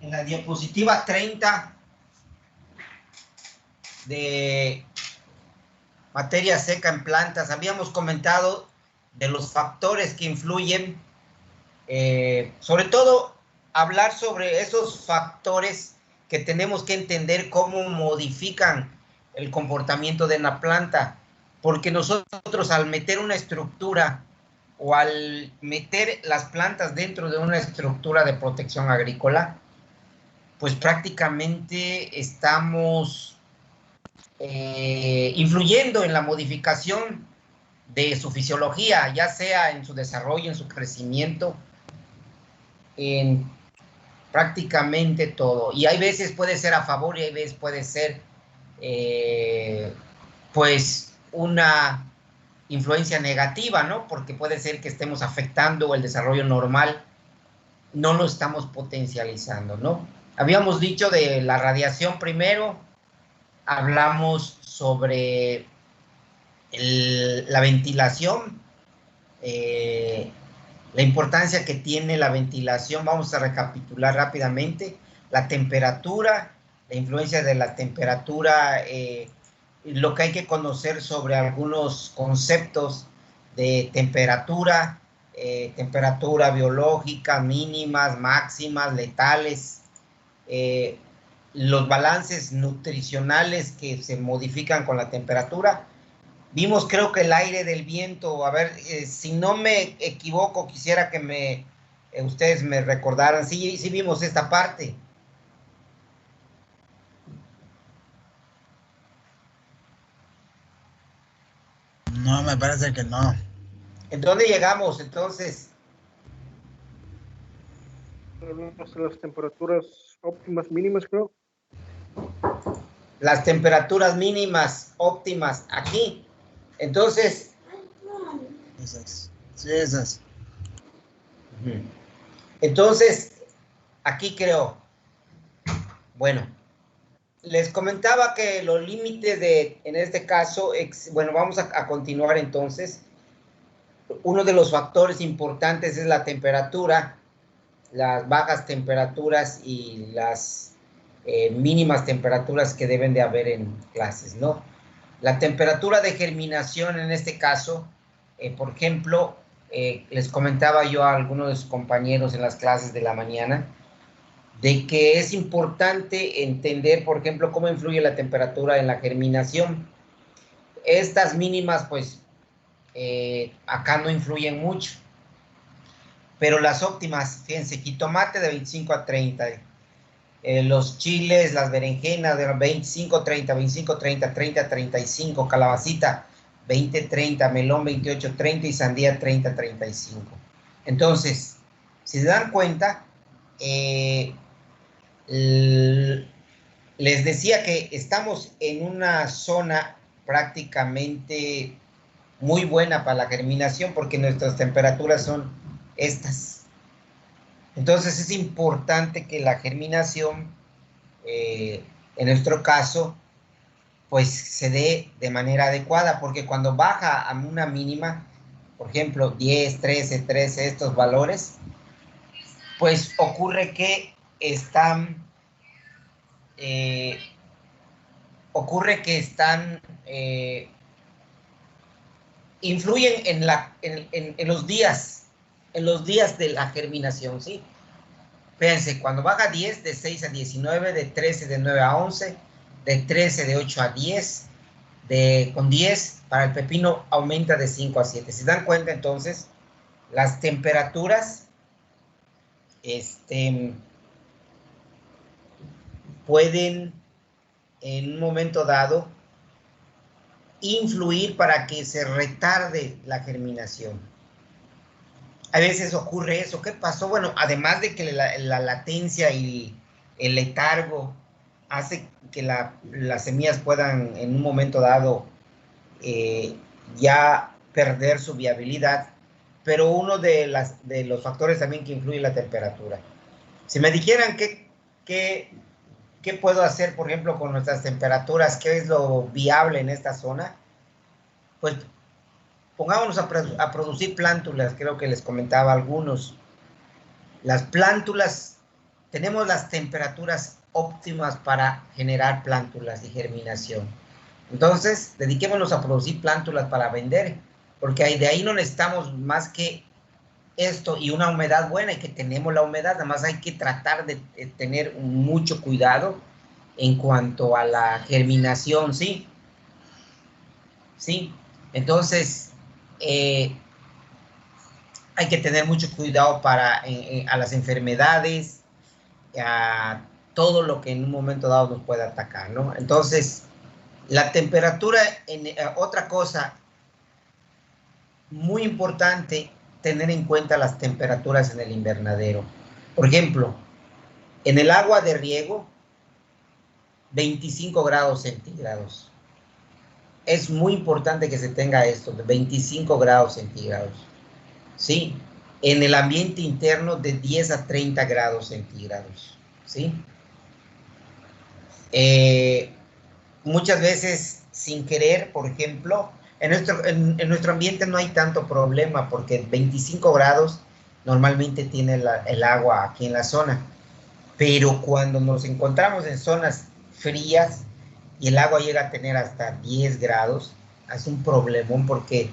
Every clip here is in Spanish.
En la diapositiva 30 de materia seca en plantas, habíamos comentado de los factores que influyen, sobre todo hablar sobre esos factores que tenemos que entender cómo modifican el comportamiento de una planta, porque nosotros al meter una estructura o al meter las plantas dentro de una estructura de protección agrícola, pues prácticamente estamos influyendo en la modificación de su fisiología, ya sea en su desarrollo, en su crecimiento, en prácticamente todo. Y hay veces puede ser a favor y hay veces puede ser pues una influencia negativa, ¿no? Porque puede ser que estemos afectando el desarrollo normal, no lo estamos potencializando, ¿no? Habíamos dicho de la radiación primero, hablamos sobre la ventilación, la importancia que tiene la ventilación. Vamos a recapitular rápidamente. La temperatura, la influencia de la temperatura, lo que hay que conocer sobre algunos conceptos de temperatura, temperatura biológica, mínimas, máximas, letales, los balances nutricionales que se modifican con la temperatura. Vimos, creo que el aire del viento, a ver, si no me equivoco, quisiera que ustedes me recordaran. Sí, sí vimos esta parte. No, me parece que no. ¿En dónde llegamos entonces? Hablamos de las temperaturas óptimas, mínimas, creo. Las temperaturas mínimas óptimas aquí. Entonces. Esas. Sí, esas. Entonces, aquí creo. Bueno, les comentaba que los límites en este caso, bueno, vamos a continuar entonces. Uno de los factores importantes es la temperatura, las bajas temperaturas y las mínimas temperaturas que deben de haber en clases, ¿no? La temperatura de germinación en este caso, por ejemplo, les comentaba yo a algunos de sus compañeros en las clases de la mañana, de que es importante entender, por ejemplo, cómo influye la temperatura en la germinación. Estas mínimas, pues, acá no influyen mucho, pero las óptimas, fíjense, jitomate de 25 a 30, los chiles, las berenjenas de 25, 30, 25, 30, 30, 35, calabacita 20, 30, melón 28, 30 y sandía 30, 35. Entonces, si se dan cuenta, les decía que estamos en una zona prácticamente muy buena para la germinación porque nuestras temperaturas son estas. Entonces es importante que la germinación, en nuestro caso, pues se dé de manera adecuada, porque cuando baja a una mínima, por ejemplo, 10, 13, estos valores, pues ocurre que influyen en los días de la germinación, ¿sí? Fíjense, cuando baja 10, de 6 a 19, de 13, de 9 a 11, de 13, de 8 a 10, con 10, para el pepino aumenta de 5 a 7. ¿Se dan cuenta entonces? Las temperaturas pueden en un momento dado influir para que se retarde la germinación. A veces ocurre eso. ¿Qué pasó? Bueno, además de que la latencia y el letargo hace que las semillas puedan en un momento dado ya perder su viabilidad, pero uno de los factores también que influye la temperatura. Si me dijeran qué puedo hacer, por ejemplo, con nuestras temperaturas, qué es lo viable en esta zona, pues pongámonos a producir plántulas. Creo que les comentaba algunos. Las plántulas tenemos las temperaturas óptimas para generar plántulas y germinación. Entonces, dediquémonos a producir plántulas para vender, porque de ahí no necesitamos más que esto y una humedad buena, y que tenemos la humedad, nada más hay que tratar de tener mucho cuidado en cuanto a la germinación, ¿sí? ¿Sí? Entonces, hay que tener mucho cuidado para a las enfermedades, a todo lo que en un momento dado nos puede atacar, ¿no? Entonces, la temperatura, otra cosa muy importante, tener en cuenta las temperaturas en el invernadero. Por ejemplo, en el agua de riego, 25 grados centígrados. Es muy importante que se tenga esto, de 25 grados centígrados. ¿Sí? En el ambiente interno, de 10 a 30 grados centígrados. ¿Sí? Muchas veces, sin querer, por ejemplo, en nuestro ambiente no hay tanto problema, porque 25 grados normalmente tiene el agua aquí en la zona. Pero cuando nos encontramos en zonas frías y el agua llega a tener hasta 10 grados, es un problemón, porque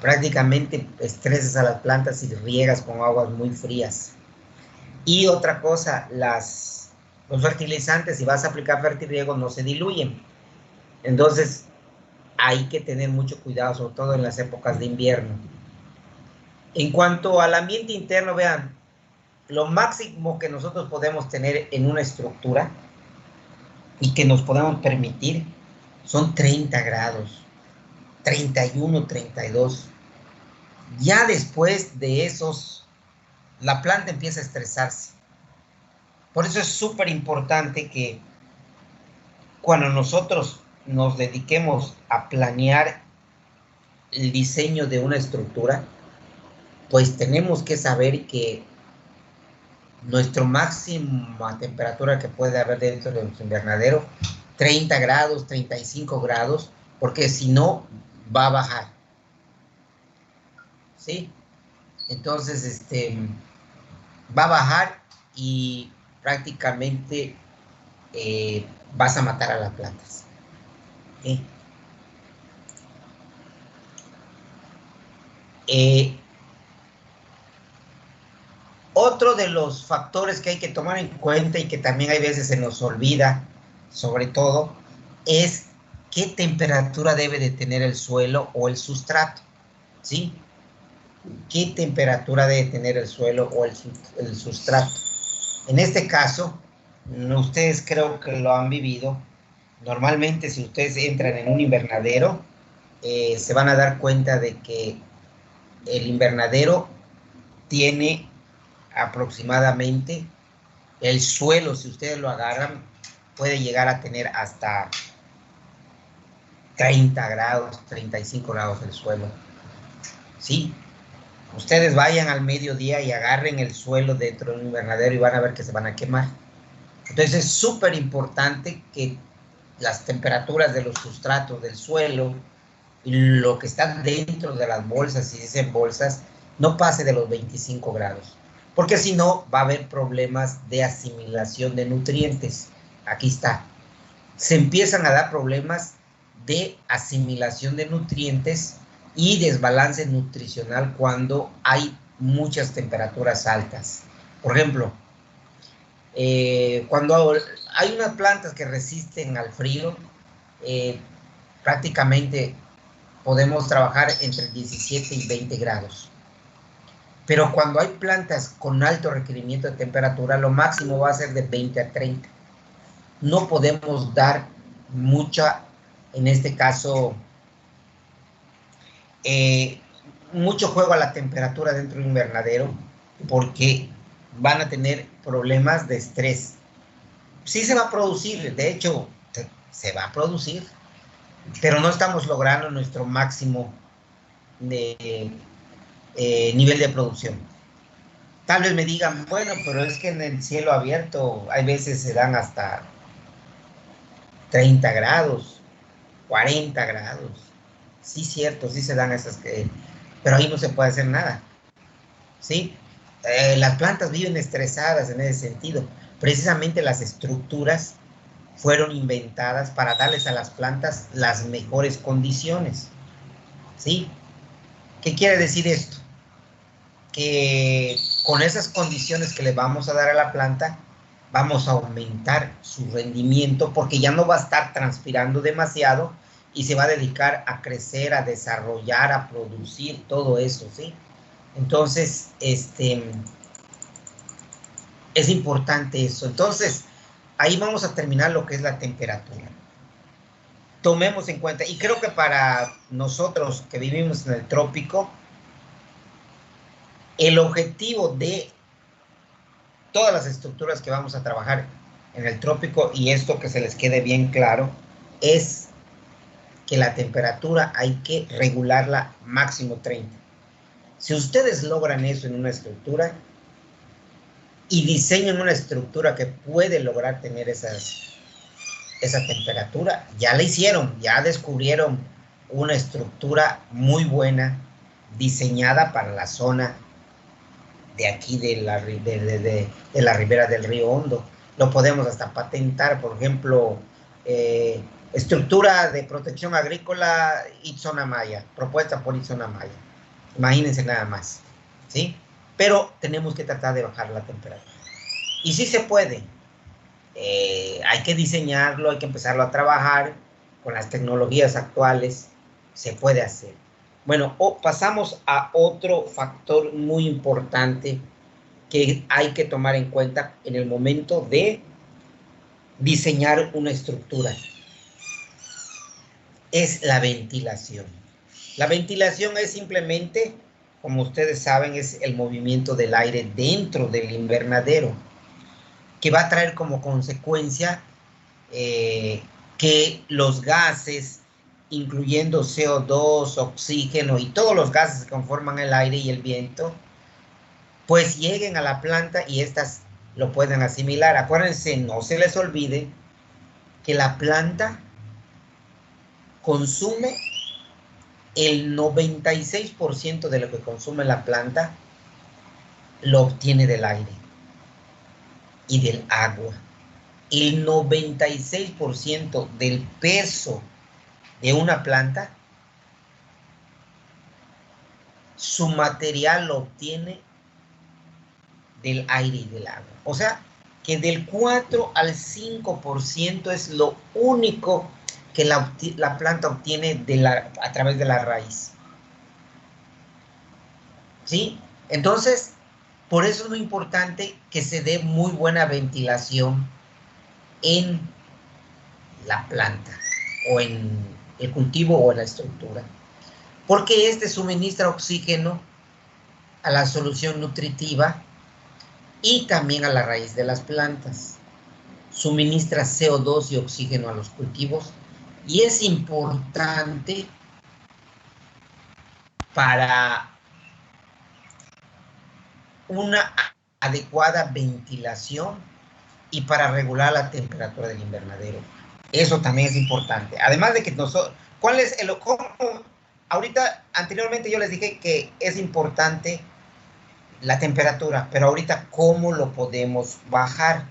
prácticamente estresas a las plantas y riegas con aguas muy frías. Y otra cosa, los fertilizantes, si vas a aplicar fertirriego, no se diluyen. Entonces, hay que tener mucho cuidado, sobre todo en las épocas de invierno. En cuanto al ambiente interno, vean, lo máximo que nosotros podemos tener en una estructura y que nos podemos permitir son 30 grados, 31, 32. Ya después de esos, la planta empieza a estresarse. Por eso es súper importante que cuando nosotros nos dediquemos a planear el diseño de una estructura, pues tenemos que saber que nuestra máxima temperatura que puede haber dentro de nuestro invernadero, 30 grados, 35 grados, porque si no, va a bajar. ¿Sí? Entonces, va a bajar y prácticamente vas a matar a las plantas. ¿Sí? Otro de los factores que hay que tomar en cuenta, y que también hay veces se nos olvida, sobre todo, es qué temperatura debe de tener el suelo o el sustrato. ¿Sí? ¿Qué temperatura debe tener el suelo o el sustrato? En este caso, ustedes creo que lo han vivido. Normalmente, si ustedes entran en un invernadero, se van a dar cuenta de que el invernadero tiene aproximadamente, el suelo, si ustedes lo agarran, puede llegar a tener hasta 30 grados, 35 grados el suelo. ¿Sí? Ustedes vayan al mediodía y agarren el suelo dentro de un invernadero y van a ver que se van a quemar. Entonces es súper importante que las temperaturas de los sustratos del suelo y lo que está dentro de las bolsas, si dicen bolsas, no pase de los 25 grados. Porque si no, va a haber problemas de asimilación de nutrientes. Aquí está. Se empiezan a dar problemas de asimilación de nutrientes y desbalance nutricional cuando hay muchas temperaturas altas. Por ejemplo, cuando hay unas plantas que resisten al frío, prácticamente podemos trabajar entre 17 y 20 grados. Pero cuando hay plantas con alto requerimiento de temperatura, lo máximo va a ser de 20 a 30. No podemos dar mucha, en este caso, mucho juego a la temperatura dentro de un invernadero, porque van a tener problemas de estrés. Sí se va a producir, de hecho, se va a producir, pero no estamos logrando nuestro máximo de nivel de producción. Tal vez me digan, bueno, pero es que en el cielo abierto hay veces se dan hasta 30 grados, 40 grados. Sí, cierto, sí se dan esas, pero ahí no se puede hacer nada. ¿Sí? Las plantas viven estresadas en ese sentido. Precisamente las estructuras fueron inventadas para darles a las plantas las mejores condiciones. ¿Sí? ¿Qué quiere decir esto? Que con esas condiciones que le vamos a dar a la planta, vamos a aumentar su rendimiento porque ya no va a estar transpirando demasiado y se va a dedicar a crecer, a desarrollar, a producir, todo eso, ¿sí? Entonces, es importante eso. Entonces, ahí vamos a terminar lo que es la temperatura. Tomemos en cuenta, y creo que para nosotros que vivimos en el trópico, el objetivo de todas las estructuras que vamos a trabajar en el trópico, y esto que se les quede bien claro, es que la temperatura hay que regularla máximo 30. Si ustedes logran eso en una estructura y diseñan una estructura que puede lograr tener esa temperatura, ya la hicieron, ya descubrieron una estructura muy buena diseñada para la zona de aquí de la ribera del río Hondo. Lo podemos hasta patentar, por ejemplo, estructura de protección agrícola Itson Amaya, propuesta por Itson Amaya. Imagínense nada más, ¿sí? Pero tenemos que tratar de bajar la temperatura. Y sí se puede. Hay que diseñarlo, hay que empezarlo a trabajar con las tecnologías actuales, se puede hacer. Bueno, pasamos a otro factor muy importante que hay que tomar en cuenta en el momento de diseñar una estructura. Es la ventilación. La ventilación es simplemente, como ustedes saben, es el movimiento del aire dentro del invernadero, que va a traer como consecuencia que los gases, incluyendo CO2, oxígeno y todos los gases que conforman el aire y el viento, pues lleguen a la planta y estas lo pueden asimilar. Acuérdense, no se les olvide que la planta consume el 96% de lo que consume la planta, lo obtiene del aire y del agua. El 96% del peso de una planta, su material lo obtiene del aire y del agua. O sea, que del 4 al 5% es lo único que la planta obtiene a través de la raíz. ¿Sí? Entonces, por eso es muy importante que se dé muy buena ventilación en la planta o en el cultivo o en la estructura, porque este suministra oxígeno a la solución nutritiva y también a la raíz de las plantas. Suministra CO2 y oxígeno a los cultivos y es importante para una adecuada ventilación y para regular la temperatura del invernadero. Eso también es importante. Además de que nosotros, ¿cuál es el cómo? Ahorita, anteriormente yo les dije que es importante la temperatura, pero ahorita, ¿cómo lo podemos bajar?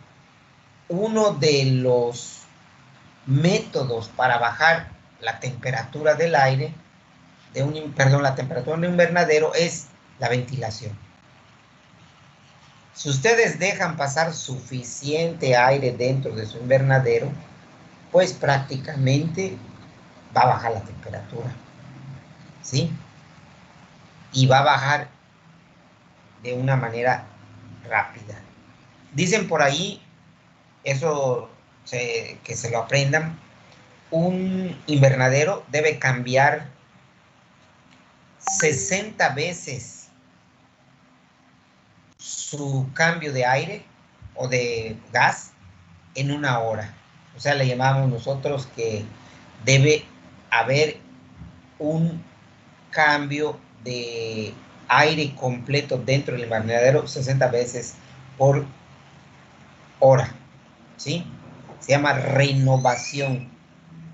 Uno de los métodos para bajar la temperatura del aire, la temperatura del invernadero es la ventilación. Si ustedes dejan pasar suficiente aire dentro de su invernadero, pues prácticamente va a bajar la temperatura, ¿sí? Y va a bajar de una manera rápida. Dicen por ahí, eso que se lo aprendan, un invernadero debe cambiar 60 veces su cambio de aire o de gas en una hora. O sea, le llamamos nosotros que debe haber un cambio de aire completo dentro del invernadero 60 veces por hora, ¿sí? Se llama renovación.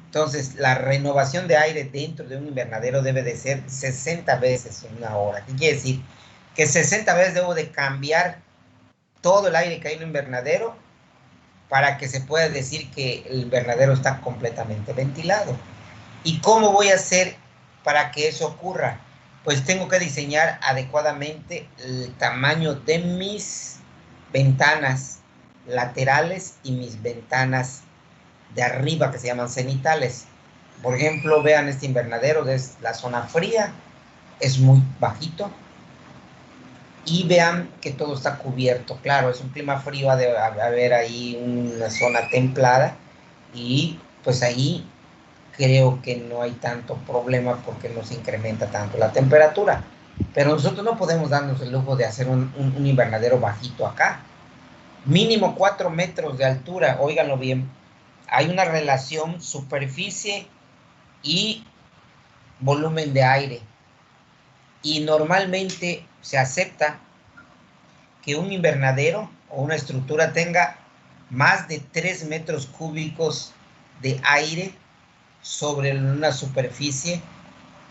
Entonces, la renovación de aire dentro de un invernadero debe de ser 60 veces en una hora. ¿Qué quiere decir? que 60 veces debo de cambiar todo el aire que hay en el invernadero para que se pueda decir que el invernadero está completamente ventilado. ¿Y cómo voy a hacer para que eso ocurra? Pues tengo que diseñar adecuadamente el tamaño de mis ventanas laterales y mis ventanas de arriba, que se llaman cenitales. Por ejemplo, vean este invernadero de la zona fría, es muy bajito. Y vean que todo está cubierto. Claro, es un clima frío, ha de haber ahí una zona templada. Y pues ahí creo que no hay tanto problema porque no se incrementa tanto la temperatura. Pero nosotros no podemos darnos el lujo de hacer un invernadero bajito acá. Mínimo 4 metros de altura, óiganlo bien. Hay una relación superficie y volumen de aire. Y normalmente se acepta que un invernadero o una estructura tenga más de 3 metros cúbicos de aire sobre una superficie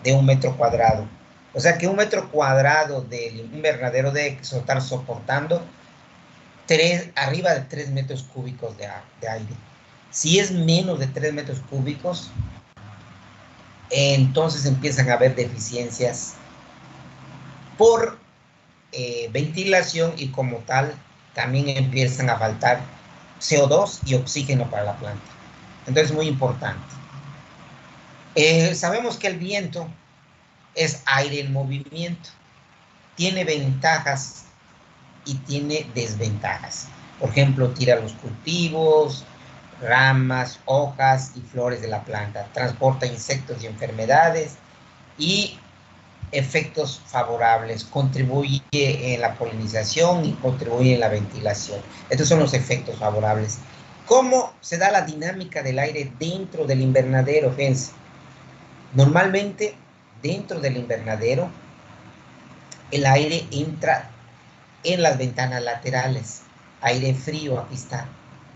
de 1 metro cuadrado. O sea que 1 metro cuadrado del invernadero debe estar soportando arriba de 3 metros cúbicos de aire. Si es menos de 3 metros cúbicos, entonces empiezan a haber deficiencias por ventilación y como tal también empiezan a faltar CO2 y oxígeno para la planta. Entonces es muy importante. Sabemos que el viento es aire en movimiento. Tiene ventajas y tiene desventajas. Por ejemplo, tira los cultivos, ramas, hojas y flores de la planta. Transporta insectos y enfermedades y efectos favorables, contribuye en la polinización y contribuye en la ventilación. Estos son los efectos favorables. ¿Cómo se da la dinámica del aire dentro del invernadero? Fíjense, normalmente dentro del invernadero el aire entra en las ventanas laterales. Aire frío, aquí está,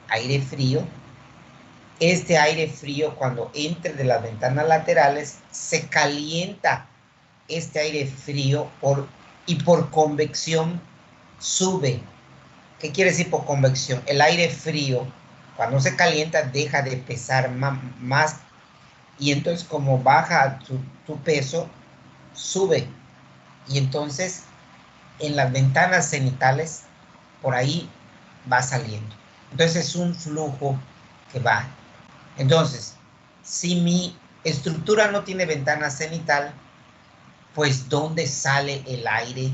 aire frío. Este aire frío cuando entre de las ventanas laterales se calienta. Este aire frío y por convección sube. ¿Qué quiere decir por convección? El aire frío, cuando se calienta, deja de pesar más y entonces como baja su peso, sube. Y entonces en las ventanas cenitales, por ahí va saliendo. Entonces es un flujo que va. Entonces, si mi estructura no tiene ventana cenital, pues ¿dónde sale el aire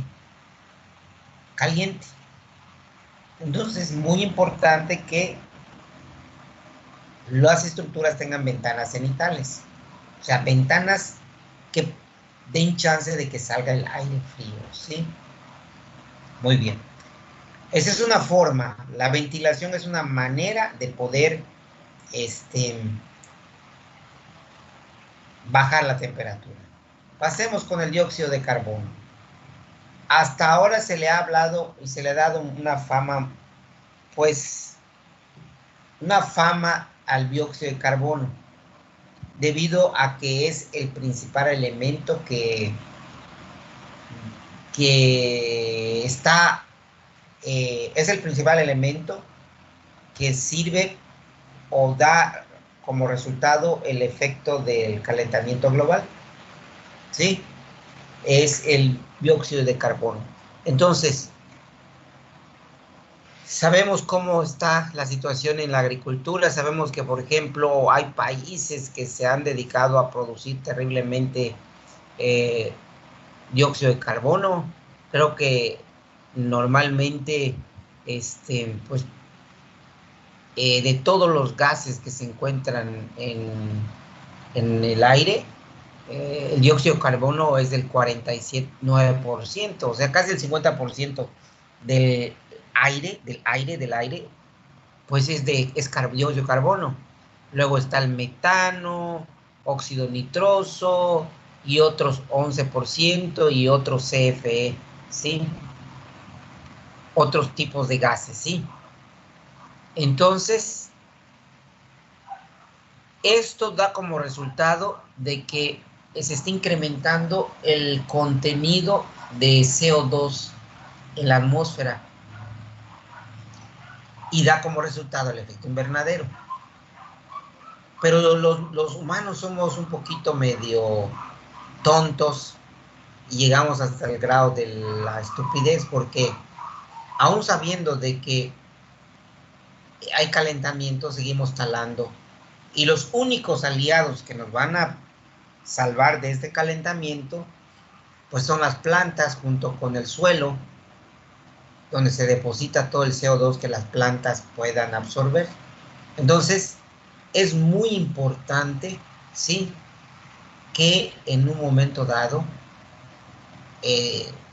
caliente? Entonces es muy importante que las estructuras tengan ventanas cenitales. O sea, ventanas que den chance de que salga el aire frío, ¿sí? Muy bien. Esa es una forma. La ventilación es una manera de poder bajar la temperatura. Pasemos con el dióxido de carbono. Hasta ahora se le ha hablado y se le ha dado una fama, pues, una fama al dióxido de carbono, debido a que es el principal elemento que está, es el principal elemento que sirve o da como resultado el efecto del calentamiento global, ¿sí? Es el dióxido de carbono. Entonces, sabemos cómo está la situación en la agricultura, sabemos que, por ejemplo, hay países que se han dedicado a producir terriblemente dióxido de carbono. Creo que normalmente, pues, de todos los gases que se encuentran en el aire, el dióxido de carbono es del 47,9%, o sea, casi el 50% del aire, pues es dióxido de carbono. Luego está el metano, óxido nitroso y otros 11% y otros CFE, ¿sí? Otros tipos de gases, ¿sí? Entonces, esto da como resultado de que se está incrementando el contenido de CO2 en la atmósfera y da como resultado el efecto invernadero. Pero los humanos somos un poquito medio tontos y llegamos hasta el grado de la estupidez porque aún sabiendo de que hay calentamiento, seguimos talando. Y los únicos aliados que nos van a salvar de este calentamiento, pues son las plantas junto con el suelo, donde se deposita todo el CO2 que las plantas puedan absorber. Entonces, es muy importante, ¿sí?, que en un momento dado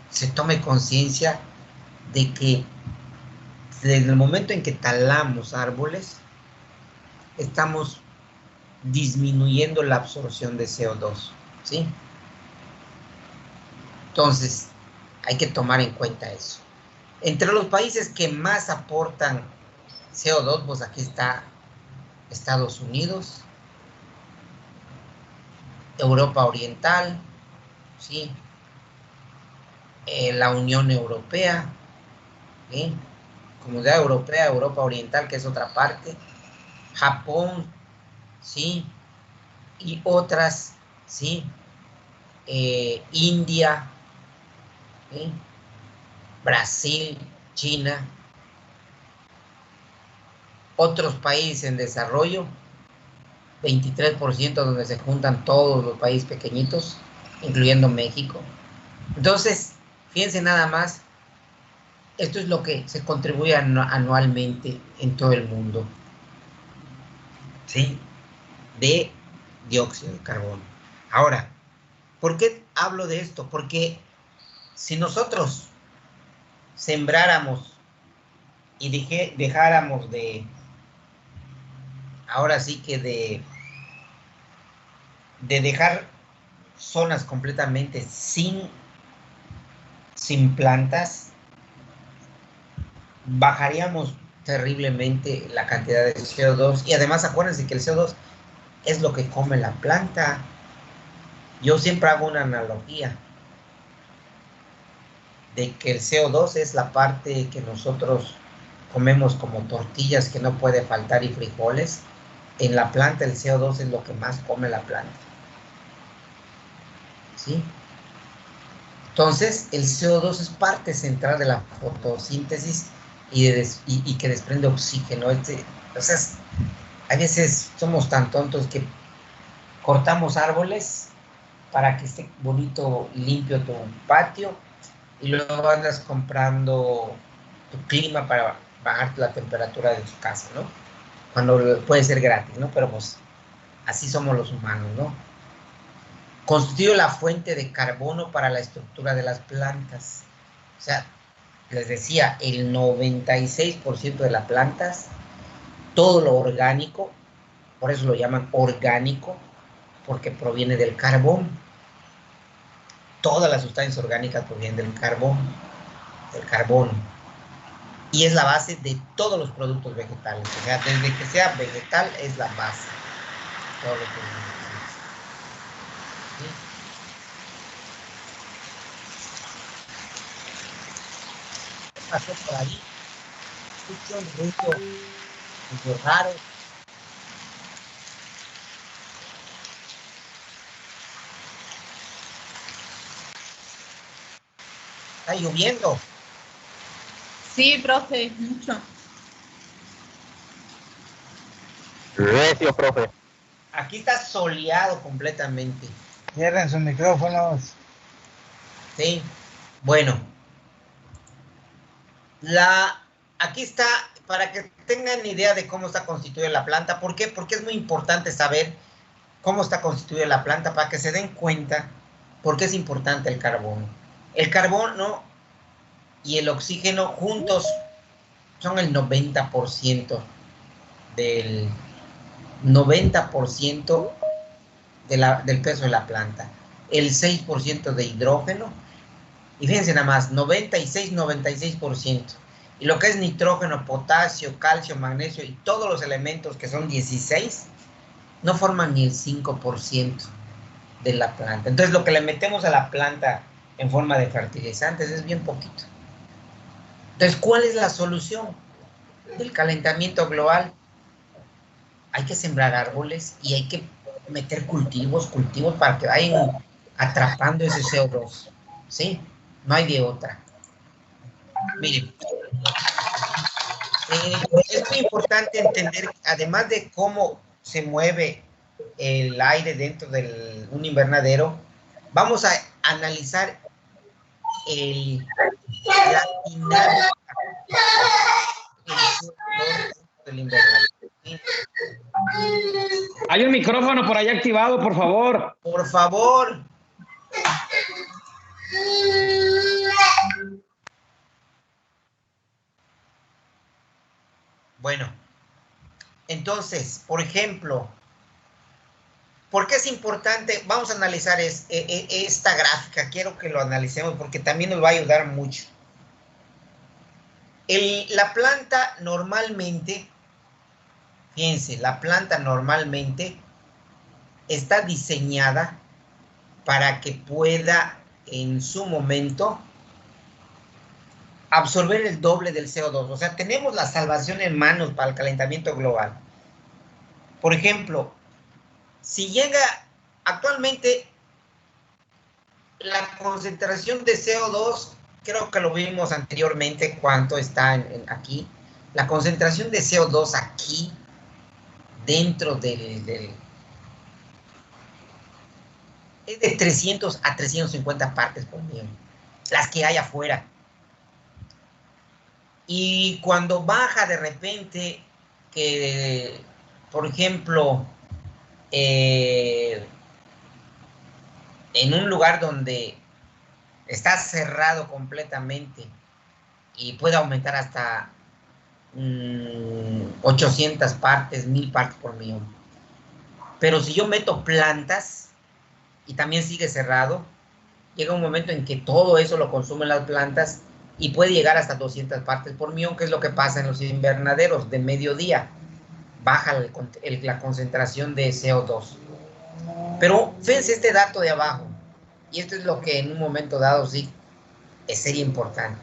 se tome conciencia de que desde el momento en que talamos árboles, estamos disminuyendo la absorción de CO2, ¿sí? Entonces, hay que tomar en cuenta eso. Entre los países que más aportan CO2, pues aquí está Estados Unidos, Europa Oriental, ¿sí?, la Unión Europea, ¿sí?, Comunidad Europea, Europa Oriental, que es otra parte, Japón, ¿sí?, y otras, ¿sí?, India, ¿sí?, Brasil, China, otros países en desarrollo, 23% donde se juntan todos los países pequeñitos, incluyendo México. Entonces, fíjense nada más, esto es lo que se contribuye anualmente en todo el mundo, ¿sí?, de dióxido de carbono. Ahora, ¿por qué hablo de esto? Porque si nosotros sembráramos y dejáramos de, ahora sí que de dejar zonas completamente sin plantas, bajaríamos terriblemente la cantidad de CO2 y además acuérdense que el CO2 es lo que come la planta. Yo siempre hago una analogía de que el CO2 es la parte que nosotros comemos como tortillas que no puede faltar y frijoles. En la planta el CO2 es lo que más come la planta, ¿sí? Entonces el CO2 es parte central de la fotosíntesis y que desprende oxígeno. O sea, a veces somos tan tontos que cortamos árboles para que esté bonito, limpio tu patio, y luego andas comprando tu clima para bajar la temperatura de tu casa, ¿no? Cuando puede ser gratis, ¿no? Pero pues así somos los humanos, ¿no? Constituye la fuente de carbono para la estructura de las plantas. O sea, les decía, el 96% de las plantas, todo lo orgánico, por eso lo llaman orgánico, porque proviene del carbón. Todas las sustancias orgánicas provienen del carbón, y es la base de todos los productos vegetales. O sea, desde que sea vegetal es la base. Todo lo que ¿sí? ¿Qué pasó por ahí? Escucho un ruido raro. Está lloviendo. Sí, profe, mucho. Recio, profe. Aquí está soleado completamente. Cierren sus micrófonos. Sí. Bueno. Aquí está, para que tengan idea de cómo está constituida la planta. ¿Por qué? Porque es muy importante saber cómo está constituida la planta para que se den cuenta por qué es importante el carbono. El carbono y el oxígeno juntos son el 90% del 90% del peso de la planta. El 6% de hidrógeno. Y fíjense nada más, 96%. Y lo que es nitrógeno, potasio, calcio, magnesio y todos los elementos que son 16, no forman ni el 5% de la planta. Entonces lo que le metemos a la planta en forma de fertilizantes, es bien poquito. Entonces, ¿cuál es la solución del calentamiento global? Hay que sembrar árboles y hay que meter cultivos para que vayan atrapando ese CO2, ¿sí? No hay de otra. Miren, es muy importante entender, además de cómo se mueve el aire dentro de un invernadero, vamos a analizar la dinámica del invernadero. ¿Sí? Hay un micrófono por allá activado, por favor. Por favor. Bueno, entonces, por ejemplo, ¿por qué es importante? Vamos a analizar esta gráfica. Quiero que lo analicemos porque también nos va a ayudar mucho. La planta normalmente, fíjense, la planta normalmente está diseñada para que pueda en su momento absorber el doble del CO2. O sea, tenemos la salvación en manos para el calentamiento global. Por ejemplo, si llega actualmente la concentración de CO2, creo que lo vimos anteriormente, cuánto está aquí. La concentración de CO2 aquí, dentro es de 300 a 350 partes por millón, las que hay afuera. Y cuando baja de repente, que, por ejemplo, en un lugar donde está cerrado completamente y puede aumentar hasta 800 partes, 1000 partes por millón. Pero si yo meto plantas y también sigue cerrado, llega un momento en que todo eso lo consumen las plantas y puede llegar hasta 200 partes por millón, que es lo que pasa en los invernaderos de mediodía. Baja la concentración de CO2. Pero fíjense este dato de abajo, y esto es lo que en un momento dado sí sería importante.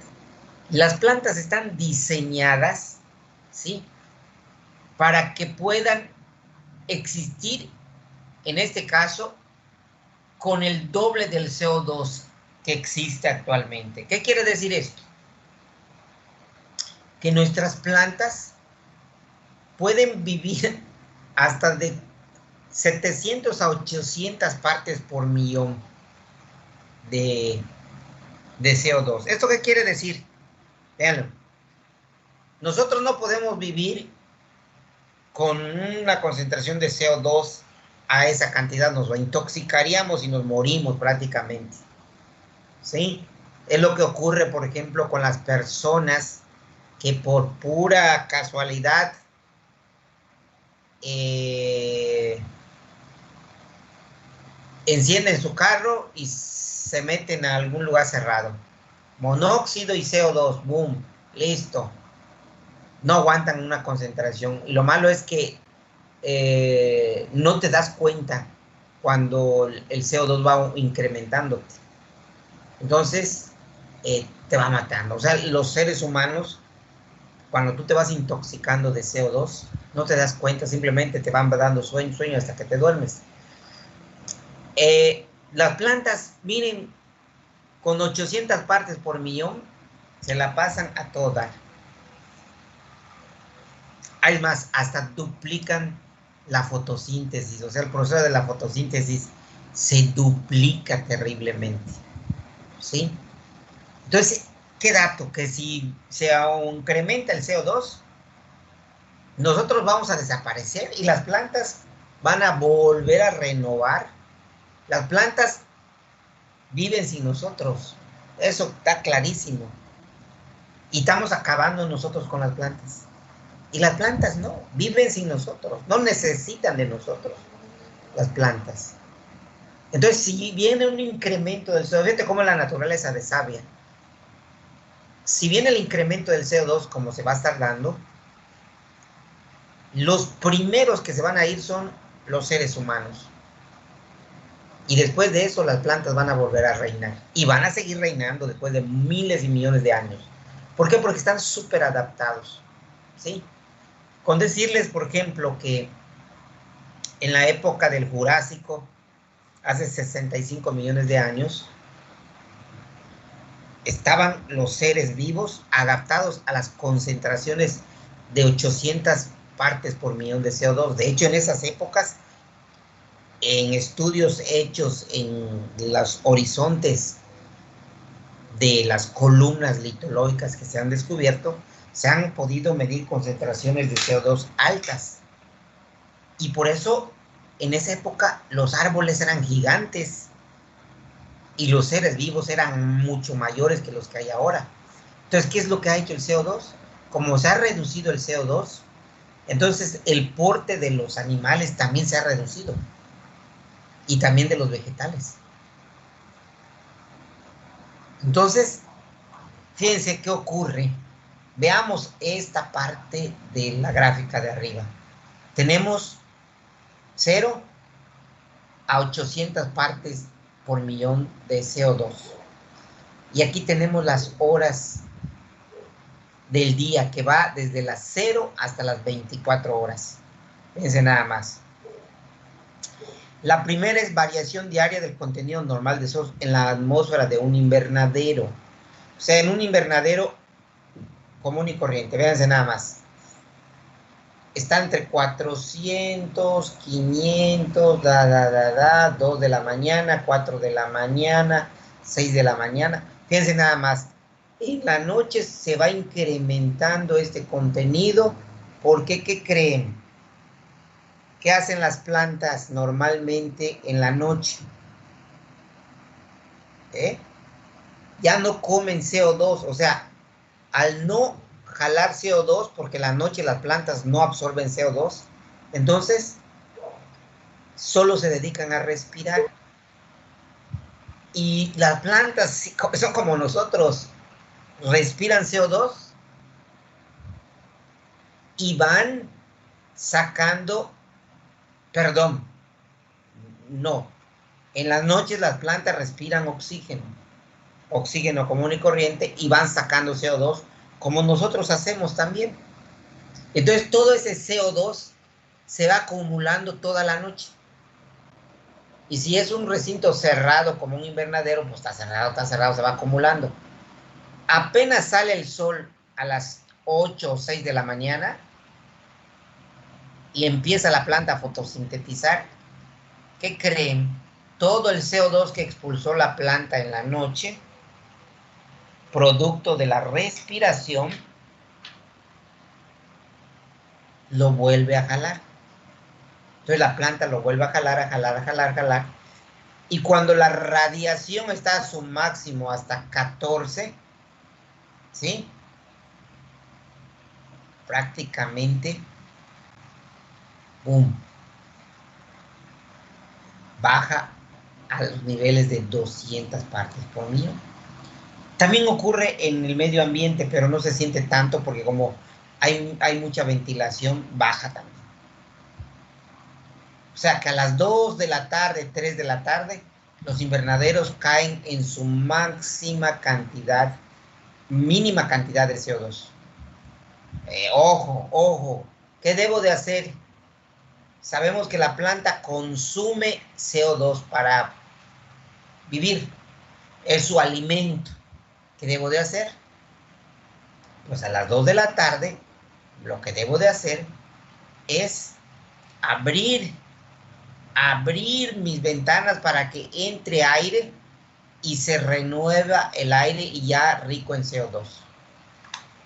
Las plantas están diseñadas, ¿sí?, para que puedan existir, en este caso, con el doble del CO2 que existe actualmente. ¿Qué quiere decir esto? Que nuestras plantas pueden vivir hasta de 700 a 800 partes por millón de CO2. ¿Esto qué quiere decir? Véanlo. Nosotros no podemos vivir con una concentración de CO2 a esa cantidad, nos lo intoxicaríamos y nos morimos prácticamente. ¿Sí? Es lo que ocurre, por ejemplo, con las personas que por pura casualidad encienden su carro y se meten a algún lugar cerrado. Monóxido y CO2, boom, listo. No aguantan una concentración. Y lo malo es que no te das cuenta cuando el CO2 va incrementándote. Entonces, te va matando. O sea, los seres humanos, cuando tú te vas intoxicando de CO2, no te das cuenta, simplemente te van dando sueño hasta que te duermes. Las plantas, miren, con 800 partes por millón, se la pasan a todo dar. Hay más, hasta duplican la fotosíntesis, o sea, el proceso de la fotosíntesis se duplica terriblemente, ¿sí? Entonces, ¿qué dato? Que si se incrementa el CO2, nosotros vamos a desaparecer y las plantas van a volver a renovar. Las plantas viven sin nosotros, eso está clarísimo. Y estamos acabando nosotros con las plantas. Y las plantas no, viven sin nosotros, no necesitan de nosotros las plantas. Entonces, si viene un incremento del CO2, fíjate cómo la naturaleza es sabia. Si viene el incremento del CO2 como se va a estar dando, los primeros que se van a ir son los seres humanos. Y después de eso las plantas van a volver a reinar. Y van a seguir reinando después de miles y millones de años. ¿Por qué? Porque están súper adaptados. ¿Sí? Con decirles, por ejemplo, que en la época del Jurásico, hace 65 millones de años, estaban los seres vivos adaptados a las concentraciones de 800 partes por millón de CO2. De hecho, en esas épocas, en estudios hechos en los horizontes de las columnas litológicas que se han descubierto, se han podido medir concentraciones de CO2 altas. Y por eso, en esa época, los árboles eran gigantes y los seres vivos eran mucho mayores que los que hay ahora. Entonces, ¿qué es lo que ha hecho el CO2? Como se ha reducido el CO2, entonces el porte de los animales también se ha reducido. Y también de los vegetales. Entonces, fíjense qué ocurre. Veamos esta parte de la gráfica de arriba. Tenemos 0 a 800 partes por millón de CO2. Y aquí tenemos las horas del día, que va desde las 0 hasta las 24 horas. Fíjense nada más. La primera es variación diaria del contenido normal de CO2 en la atmósfera de un invernadero. O sea, en un invernadero común y corriente, véanse nada más. Está entre 400, 500, 2 de la mañana, 4 de la mañana, 6 de la mañana. Fíjense nada más. En la noche se va incrementando este contenido. ¿Por qué? ¿Qué creen? ¿Qué hacen las plantas normalmente en la noche? Ya no comen CO2, o sea, al no jalar CO2, porque en la noche las plantas no absorben CO2, entonces solo se dedican a respirar. Y las plantas son como nosotros, respiran CO2 y van sacando. Perdón, no. En las noches las plantas respiran oxígeno común y corriente, y van sacando CO2, como nosotros hacemos también. Entonces todo ese CO2 se va acumulando toda la noche. Y si es un recinto cerrado como un invernadero, pues está cerrado, se va acumulando. Apenas sale el sol a las 8 o 6 de la mañana, y empieza la planta a fotosintetizar, ¿qué creen? Todo el CO2 que expulsó la planta en la noche, producto de la respiración, lo vuelve a jalar. Entonces la planta lo vuelve a jalar. Y cuando la radiación está a su máximo, hasta 14, ¿sí? Prácticamente, ¡boom!, baja a los niveles de 200 partes por millón. También ocurre en el medio ambiente, pero no se siente tanto porque como hay mucha ventilación, baja también. O sea que a las 2 de la tarde, 3 de la tarde, los invernaderos caen en su mínima cantidad de CO2. Ojo, ¿qué debo de hacer? Sabemos que la planta consume CO2 para vivir, es su alimento. ¿Qué debo de hacer? Pues a las 2 de la tarde, lo que debo de hacer es abrir mis ventanas para que entre aire y se renueva el aire y ya rico en CO2.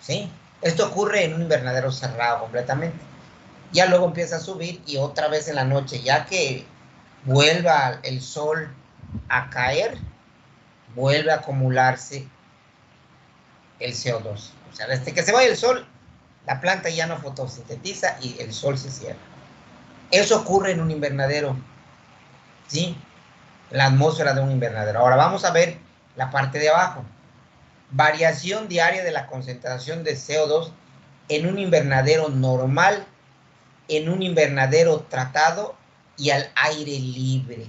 ¿Sí? Esto ocurre en un invernadero cerrado completamente. Ya luego empieza a subir y otra vez en la noche, ya que vuelva el sol a caer, vuelve a acumularse el CO2. O sea, desde que se vaya el sol, la planta ya no fotosintetiza y el sol se cierra. Eso ocurre en un invernadero, ¿sí? La atmósfera de un invernadero. Ahora vamos a ver la parte de abajo. Variación diaria de la concentración de CO2 en un invernadero normal, en un invernadero tratado y al aire libre.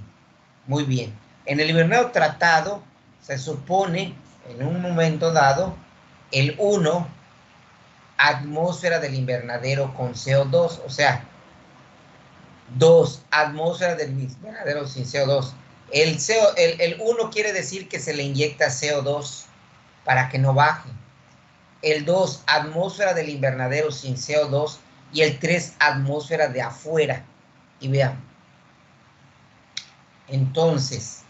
Muy bien. En el invernadero tratado se supone, en un momento dado, el 1 atmósfera del invernadero con CO2, o sea, 2 atmósferas del invernadero sin CO2. El 1 quiere decir que se le inyecta CO2 para que no baje. El 2, atmósfera del invernadero sin CO2. Y el 3, atmósfera de afuera. Y vean. Entonces,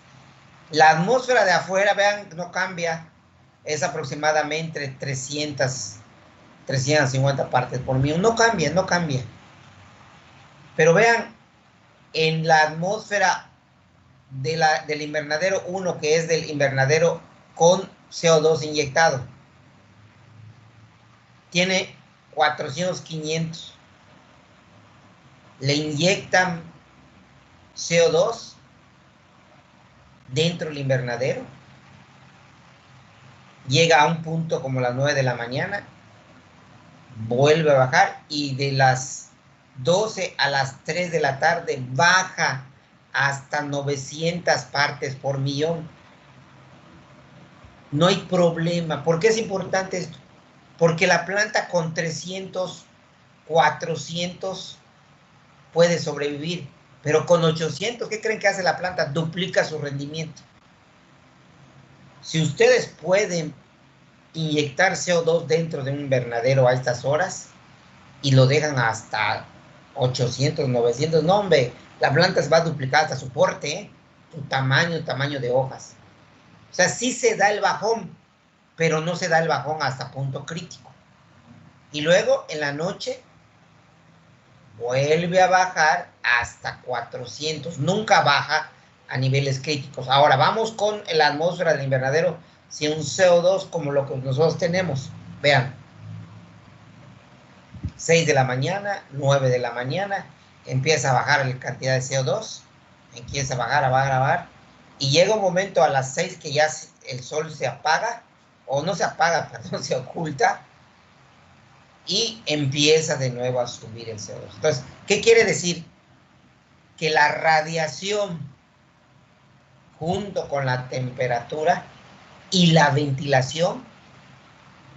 la atmósfera de afuera, vean, no cambia. Es aproximadamente 350 partes por millón. No cambia, no cambia. Pero vean, en la atmósfera del invernadero 1, que es del invernadero con CO2 inyectado, tiene 400, 500. Le inyectan CO2 dentro del invernadero. Llega a un punto como las 9 de la mañana. Vuelve a bajar y de las 12 a las 3 de la tarde baja hasta 900 partes por millón. No hay problema. ¿Por qué es importante esto? Porque la planta con 300, 400 puede sobrevivir, pero con 800, ¿qué creen que hace la planta? Duplica su rendimiento. Si ustedes pueden inyectar CO2 dentro de un invernadero a estas horas y lo dejan hasta 800, 900, no, hombre, la planta se va a duplicar hasta su porte, ¿eh? Su tamaño de hojas. O sea, sí se da el bajón, pero no se da el bajón hasta punto crítico. Y luego, en la noche, vuelve a bajar hasta 400. Nunca baja a niveles críticos. Ahora, vamos con la atmósfera del invernadero sin un CO2 como lo que nosotros tenemos. Vean. 6 de la mañana, 9 de la mañana, empieza a bajar la cantidad de CO2, empieza a bajar, y llega un momento a las 6 que ya el sol se apaga, o no se apaga, perdón, se oculta, y empieza de nuevo a subir el CO2. Entonces, ¿qué quiere decir? Que la radiación, junto con la temperatura y la ventilación,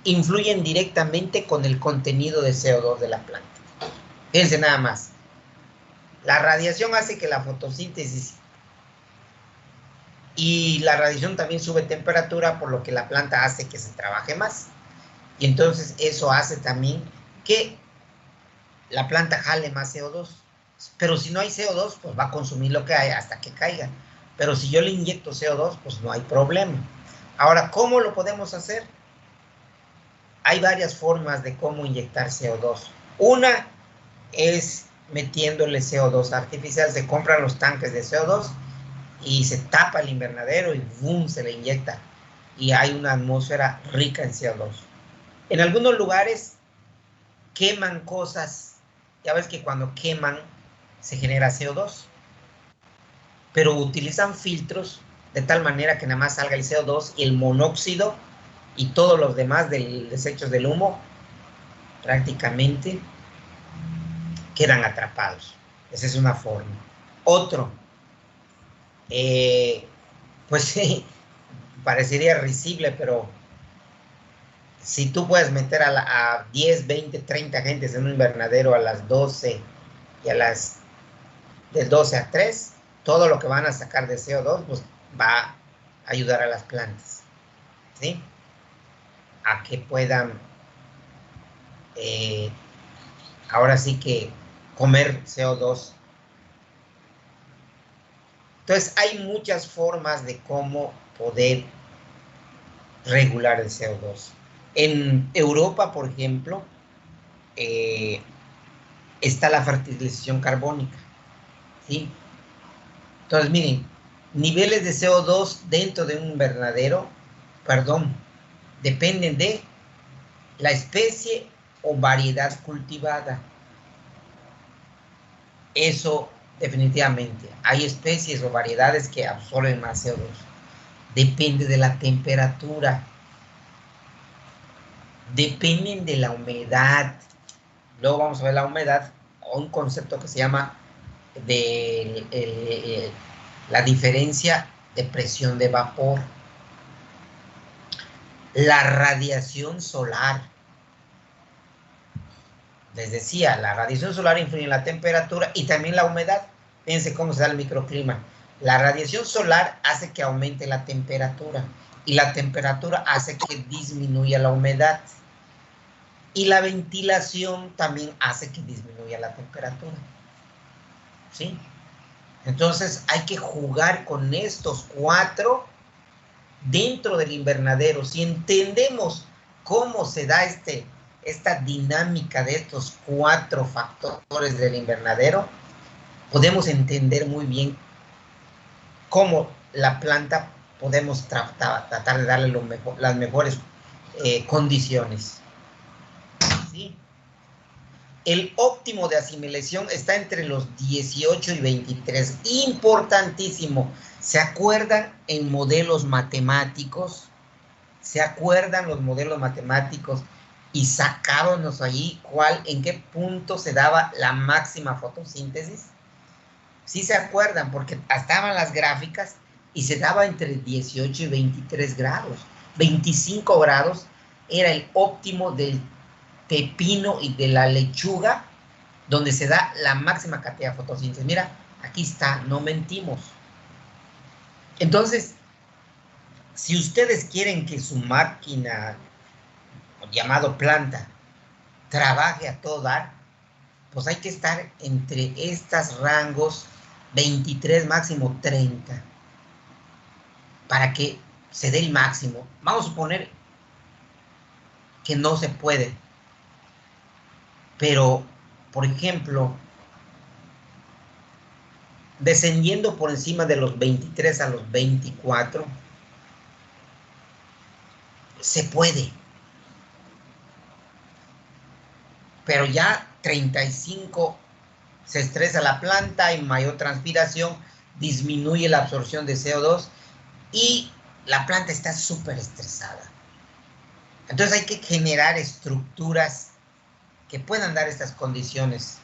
influyen directamente con el contenido de CO2 de la planta. Fíjense nada más. La radiación hace que la fotosíntesis y la radiación también sube temperatura, por lo que la planta hace que se trabaje más. Y entonces eso hace también que la planta jale más CO2. Pero si no hay CO2, pues va a consumir lo que hay hasta que caiga. Pero si yo le inyecto CO2, pues no hay problema. Ahora, ¿cómo lo podemos hacer? Hay varias formas de cómo inyectar CO2. Una es metiéndole CO2 artificial. Se compran los tanques de CO2 y se tapa el invernadero y ¡boom! Se le inyecta. Y hay una atmósfera rica en CO2. En algunos lugares queman cosas. Ya ves que cuando queman se genera CO2. Pero utilizan filtros de tal manera que nada más salga el CO2 y el monóxido y todos los demás desechos del humo prácticamente quedan atrapados. Esa es una forma. Otro, pues sí, parecería risible, pero si tú puedes meter a 10, 20, 30 gentes en un invernadero a las 12 y del 12 a 3, todo lo que van a sacar de CO2 pues va a ayudar a las plantas, ¿sí? A que puedan ahora sí que comer CO2. Entonces hay muchas formas de cómo poder regular el CO2. En Europa, por ejemplo, está la fertilización carbónica, ¿sí? Entonces, miren, niveles de CO2 dentro de un invernadero, dependen de la especie o variedad cultivada. Eso definitivamente. Hay especies o variedades que absorben más CO2. Depende de la temperatura. Dependen de la humedad. Luego vamos a ver la humedad, o un concepto que se llama la diferencia de presión de vapor, la radiación solar. Les decía, la radiación solar influye en la temperatura y también la humedad. Fíjense cómo se da el microclima. La radiación solar hace que aumente la temperatura y la temperatura hace que disminuya la humedad. Y la ventilación también hace que disminuya la temperatura. ¿Sí? Entonces hay que jugar con estos 4 dentro del invernadero. Si entendemos cómo se da esta dinámica de estos 4 factores del invernadero, podemos entender muy bien cómo la planta podemos tratar de darle las mejores condiciones. ¿Sí? El óptimo de asimilación está entre los 18 y 23. Importantísimo. ¿Se acuerdan en modelos matemáticos? ¿Se acuerdan los modelos matemáticos? Y sacábamos allí en qué punto se daba la máxima fotosíntesis. Sí se acuerdan, porque estaban las gráficas y se daba entre 18 y 23 grados. 25 grados era el óptimo del pepino y de la lechuga, donde se da la máxima cantidad de fotosíntesis. Mira, aquí está, no mentimos. Entonces, si ustedes quieren que su máquina, llamado planta, trabaje a todo dar, pues hay que estar entre estos rangos 23, máximo 30, para que se dé el máximo. Vamos a suponer que no se puede, pero, por ejemplo, descendiendo por encima de los 23 a los 24, se puede. Pero ya 35 se estresa la planta, hay mayor transpiración, disminuye la absorción de CO2 y la planta está súper estresada. Entonces hay que generar estructuras que puedan dar estas condiciones.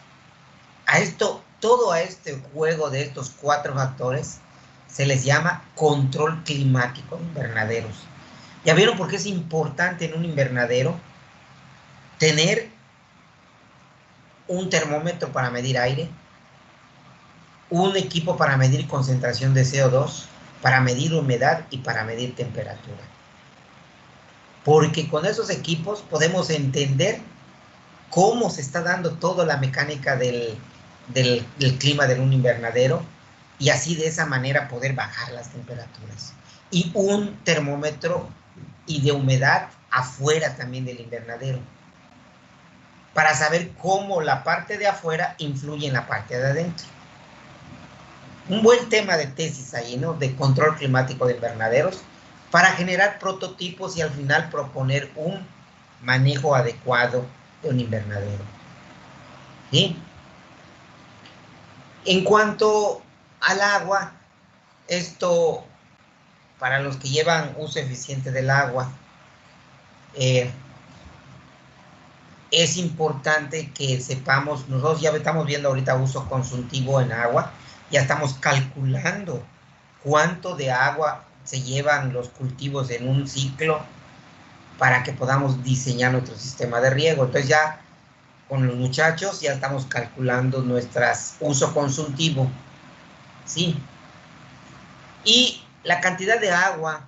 Todo a este juego de estos 4 factores se les llama control climático en invernaderos. ¿Ya vieron por qué es importante en un invernadero tener un termómetro para medir aire, un equipo para medir concentración de CO2, para medir humedad y para medir temperatura? Porque con esos equipos podemos entender cómo se está dando toda la mecánica del clima de un invernadero y así de esa manera poder bajar las temperaturas. Y un termómetro y de humedad afuera también del invernadero, para saber cómo la parte de afuera influye en la parte de adentro. Un buen tema de tesis ahí, ¿no? De control climático de invernaderos, para generar prototipos y al final proponer un manejo adecuado de un invernadero. ¿Sí? En cuanto al agua, esto para los que llevan uso eficiente del agua, es importante que sepamos, nosotros ya estamos viendo ahorita uso consultivo en agua, ya estamos calculando cuánto de agua se llevan los cultivos en un ciclo para que podamos diseñar nuestro sistema de riego. Entonces ya con los muchachos ya estamos calculando nuestras uso consultivo, ¿sí? Y la cantidad de agua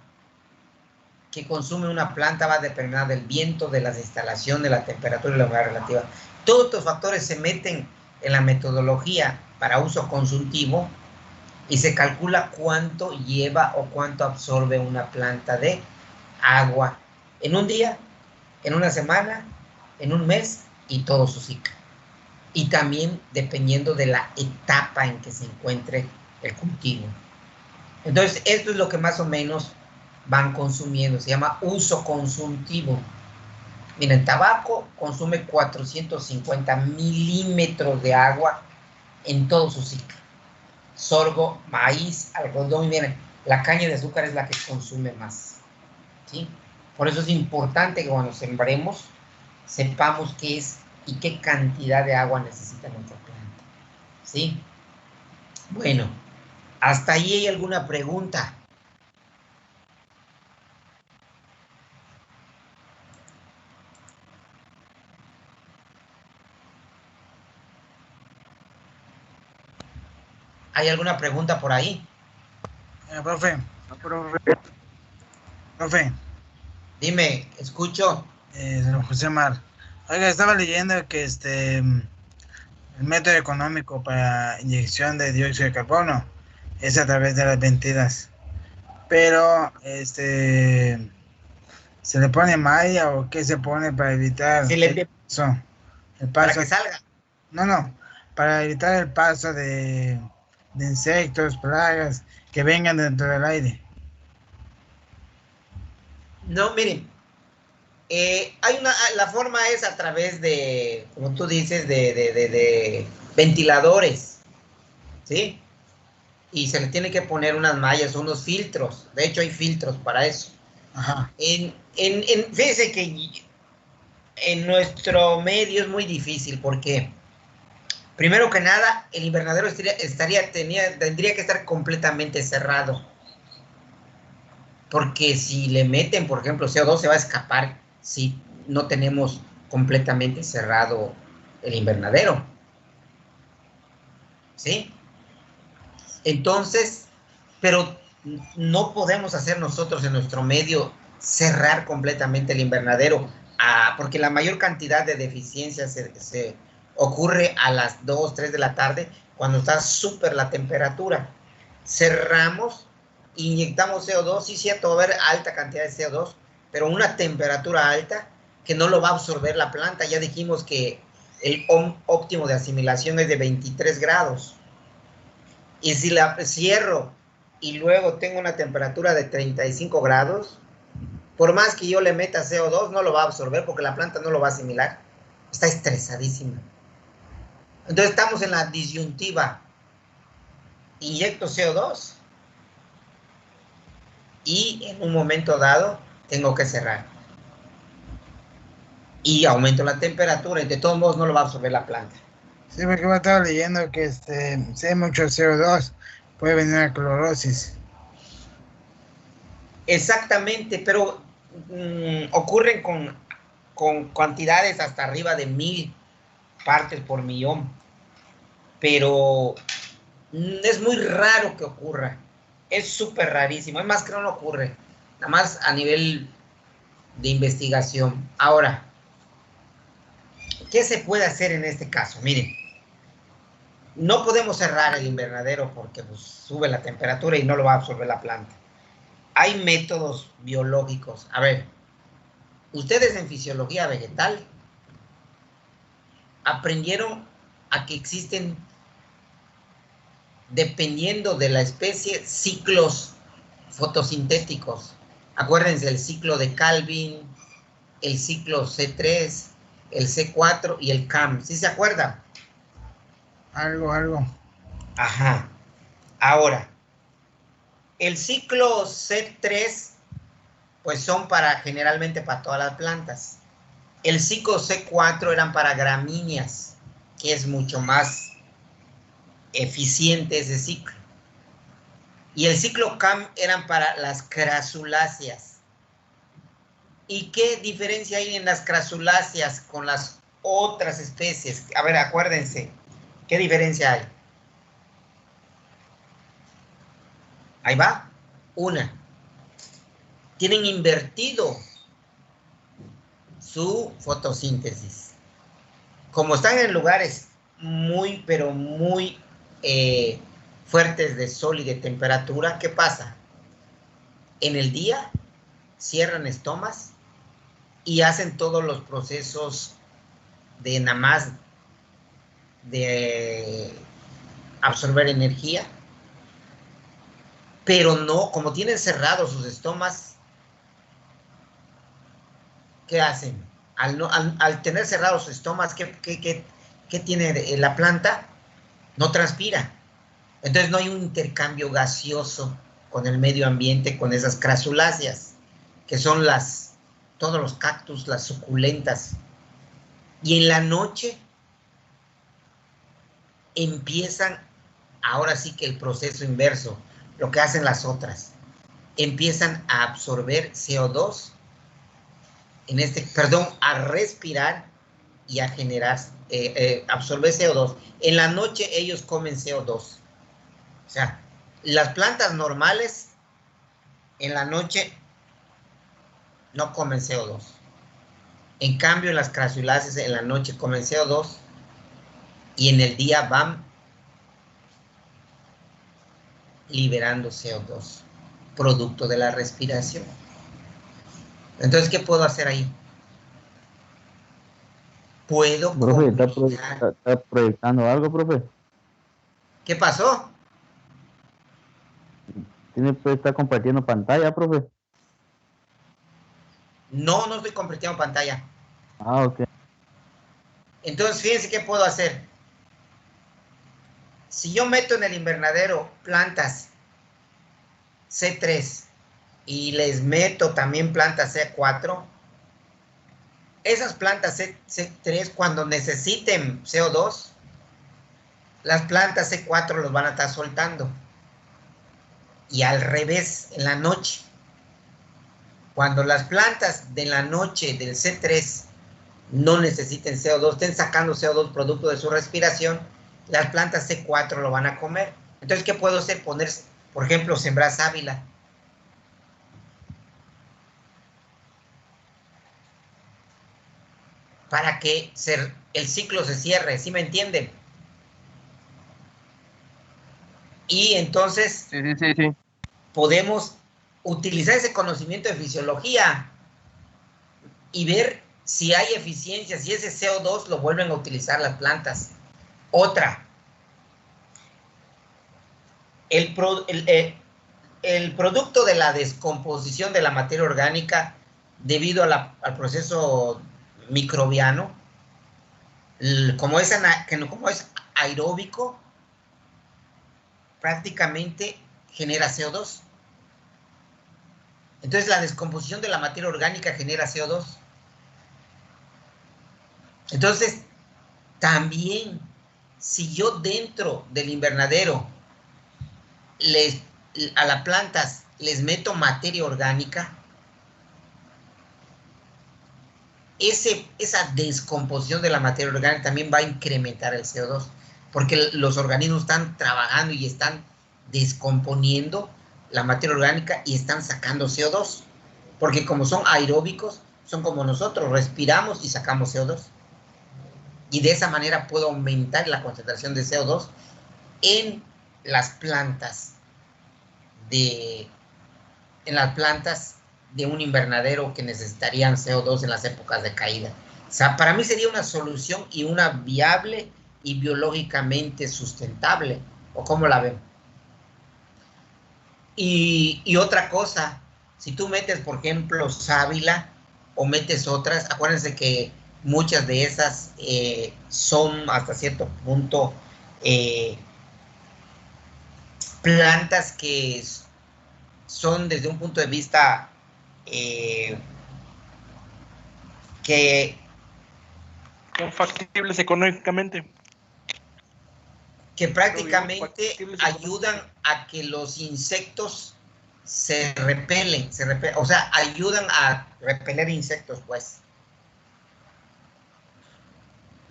que consume una planta va a depender del viento, de las instalaciones, de la temperatura y la humedad relativa. Todos estos factores se meten en la metodología para uso consultivo y se calcula cuánto lleva o cuánto absorbe una planta de agua en un día, en una semana, en un mes y todo su ciclo. Y también dependiendo de la etapa en que se encuentre el cultivo. Entonces, esto es lo que más o menos van consumiendo. Se llama uso consultivo. Miren, tabaco consume 450 milímetros de agua en todo su ciclo. Sorgo, maíz, algodón, y miren, la caña de azúcar es la que consume más, ¿sí? Por eso es importante que cuando sembremos sepamos qué es y qué cantidad de agua necesita nuestra planta, ¿sí? Bueno, ¿Hasta ahí hay alguna pregunta? ¿Hay alguna pregunta por ahí? Profe, profe, Dime, escucho. don José Mar. Oiga, estaba leyendo que el método económico para inyección de dióxido de carbono es a través de las ventilas. Pero, ¿se le pone malla o qué se pone para evitar Si le- el para paso? que salga. No, para evitar el paso de insectos, plagas que vengan dentro del aire. No, miren, la forma es a través de, como tú dices, de ventiladores, ¿sí? Y se le tiene que poner unas mallas, unos filtros. De hecho, hay filtros para eso. Ajá. Fíjese que en nuestro medio es muy difícil porque, primero que nada, el invernadero tendría que estar completamente cerrado. Porque si le meten, por ejemplo, CO2 se va a escapar si no tenemos completamente cerrado el invernadero. ¿Sí? Entonces, pero no podemos hacer nosotros en nuestro medio cerrar completamente el invernadero, porque la mayor cantidad de deficiencias se ocurre a las 2, 3 de la tarde, cuando está súper la temperatura. Cerramos, inyectamos CO2, sí, cierto, va a haber alta cantidad de CO2, pero una temperatura alta que no lo va a absorber la planta. Ya dijimos que el óptimo de asimilación es de 23 grados. Y si la cierro y luego tengo una temperatura de 35 grados, por más que yo le meta CO2, no lo va a absorber porque la planta no lo va a asimilar. Está estresadísima. Entonces estamos en la disyuntiva. Inyecto CO2 y en un momento dado tengo que cerrar. Y aumento la temperatura y de todos modos no lo va a absorber la planta. Sí, porque yo estaba leyendo que si hay mucho CO2 puede venir la clorosis. Exactamente, pero ocurren con cantidades hasta arriba de 1000 partes por millón. Pero es muy raro que ocurra. Es súper rarísimo. Es más que no ocurre. Nada más a nivel de investigación. Ahora, ¿qué se puede hacer en este caso? Miren, no podemos cerrar el invernadero porque pues, sube la temperatura y no lo va a absorber la planta. Hay métodos biológicos. A ver, ustedes en fisiología vegetal aprendieron a que existen, dependiendo de la especie, ciclos fotosintéticos. Acuérdense el ciclo de Calvin, el ciclo C3, el C4 y el CAM. ¿Sí se acuerdan? Algo. Ajá. Ahora, el ciclo C3, pues son generalmente para todas las plantas. El ciclo C4 eran para gramíneas, que es mucho más eficiente ese ciclo. Y el ciclo CAM eran para las crasuláceas. ¿Y qué diferencia hay en las crasuláceas con las otras especies? A ver, acuérdense, ¿qué diferencia hay? Ahí va. Una. Tienen invertido su fotosíntesis. Como están en lugares muy, pero muy fuertes de sol y de temperatura, ¿qué pasa? En el día cierran estomas y hacen todos los procesos de nada más de absorber energía, pero no, como tienen cerrados sus estomas, ¿qué hacen? Al tener cerrados sus estomas, ¿qué tiene la planta? No transpira. Entonces no hay un intercambio gaseoso con el medio ambiente, con esas crasuláceas, que son todos los cactus, las suculentas. Y en la noche empiezan ahora sí que el proceso inverso, lo que hacen las otras, empiezan a absorber CO2, a respirar y a generar, absorber CO2. En la noche ellos comen CO2. O sea, las plantas normales en la noche no comen CO2. En cambio, las crasuláceas en la noche comen CO2 y en el día van liberando CO2, producto de la respiración. Entonces, ¿qué puedo hacer ahí? Puedo Profe, combinar. ¿está proyectando algo, profe? ¿Qué pasó? ¿Está compartiendo pantalla, profe? No, no estoy compartiendo pantalla. Ah, ok. Entonces, fíjense qué puedo hacer. Si yo meto en el invernadero plantas C3 y les meto también plantas C4, esas plantas C3 cuando necesiten CO2, las plantas C4 los van a estar soltando. Y al revés, en la noche, cuando las plantas de la noche del C3 no necesiten CO2, estén sacando CO2 producto de su respiración, las plantas C4 lo van a comer. Entonces, ¿qué puedo hacer? Poner, por ejemplo, sembrar sábila. Para que el ciclo se cierre, ¿sí me entienden? Y entonces Sí. podemos utilizar ese conocimiento de fisiología y ver si hay eficiencia, si ese CO2 lo vuelven a utilizar las plantas. Otra, el producto de la descomposición de la materia orgánica debido al proceso microbiano, como es aeróbico, prácticamente genera CO2. Entonces la descomposición de la materia orgánica genera CO2. Entonces, también, si yo dentro del invernadero a las plantas les meto materia orgánica, esa descomposición de la materia orgánica también va a incrementar el CO2, porque los organismos están trabajando y están descomponiendo la materia orgánica y están sacando CO2, porque como son aeróbicos, son como nosotros, respiramos y sacamos CO2. Y de esa manera puedo aumentar la concentración de CO2 en las plantas de un invernadero que necesitarían CO2 en las épocas de caída. O sea, para mí sería una solución y una viable y biológicamente sustentable. ¿O cómo la ven? Y otra cosa, si tú metes, por ejemplo, sábila o metes otras, acuérdense que muchas de esas son hasta cierto punto plantas que son desde un punto de vista que son factibles económicamente. Que prácticamente ayudan a que los insectos se repelen, o sea, ayudan a repeler insectos, pues.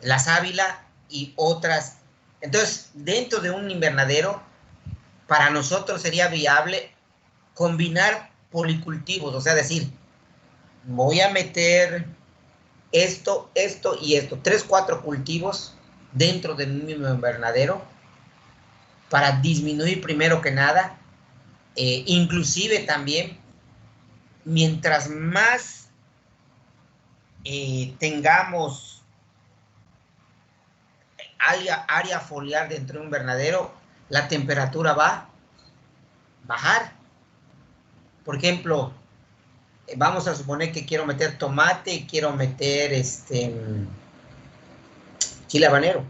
La sábila y otras. Entonces, dentro de un invernadero, para nosotros sería viable combinar policultivos, o sea, decir, voy a meter esto y esto, 3, 4 cultivos dentro del mismo invernadero para disminuir primero que nada, inclusive también, mientras más tengamos área foliar dentro de un invernadero, la temperatura va a bajar. Por ejemplo, vamos a suponer que quiero meter tomate y quiero meter chile habanero.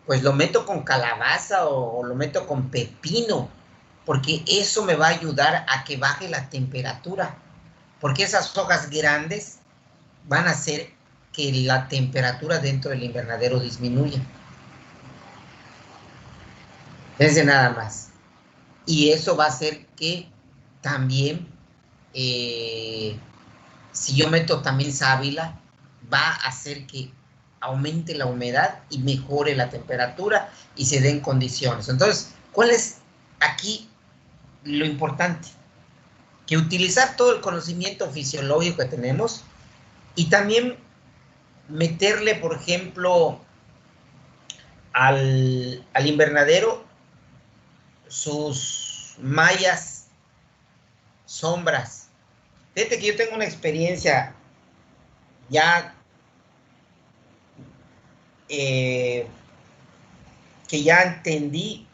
Pues lo meto con calabaza o lo meto con pepino, porque eso me va a ayudar a que baje la temperatura, porque esas hojas grandes van a hacer que la temperatura dentro del invernadero disminuya. Fíjense nada más. Y eso va a hacer que también, si yo meto también sábila, va a hacer que aumente la humedad y mejore la temperatura y se den condiciones. Entonces, ¿cuál es aquí lo importante? Que utilizar todo el conocimiento fisiológico que tenemos y también meterle, por ejemplo, al invernadero sus mallas, sombras. Fíjate que yo tengo una experiencia ya que ya entendí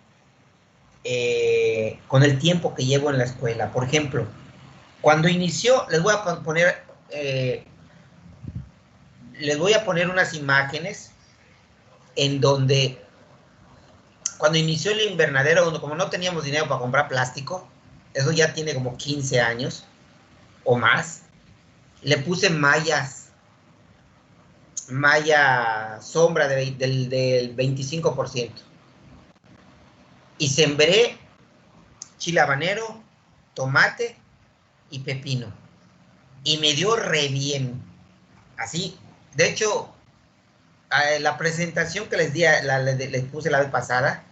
con el tiempo que llevo en la escuela. Por ejemplo, cuando inició, les voy a poner unas imágenes en donde cuando inició el invernadero, como no teníamos dinero para comprar plástico, eso ya tiene como 15 años o más, le puse malla sombra del 25%. Y sembré chile habanero, tomate y pepino. Y me dio re bien. Así, de hecho, la presentación que les les puse la vez pasada,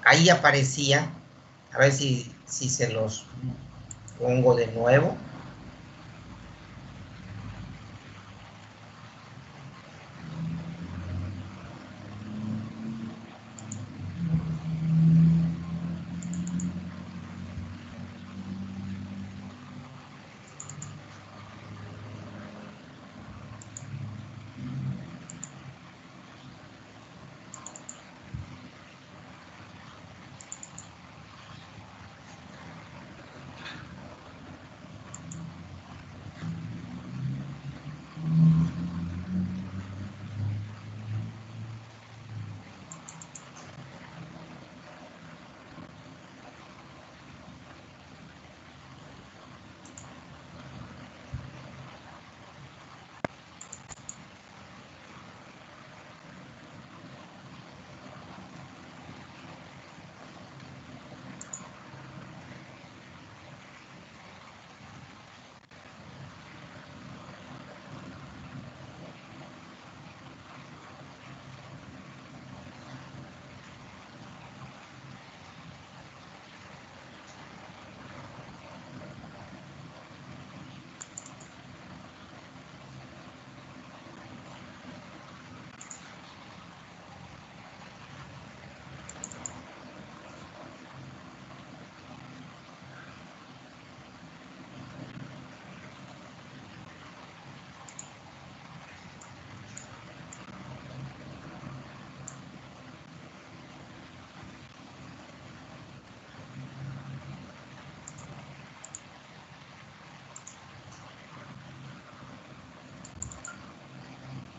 ahí aparecía, a ver si se los pongo de nuevo.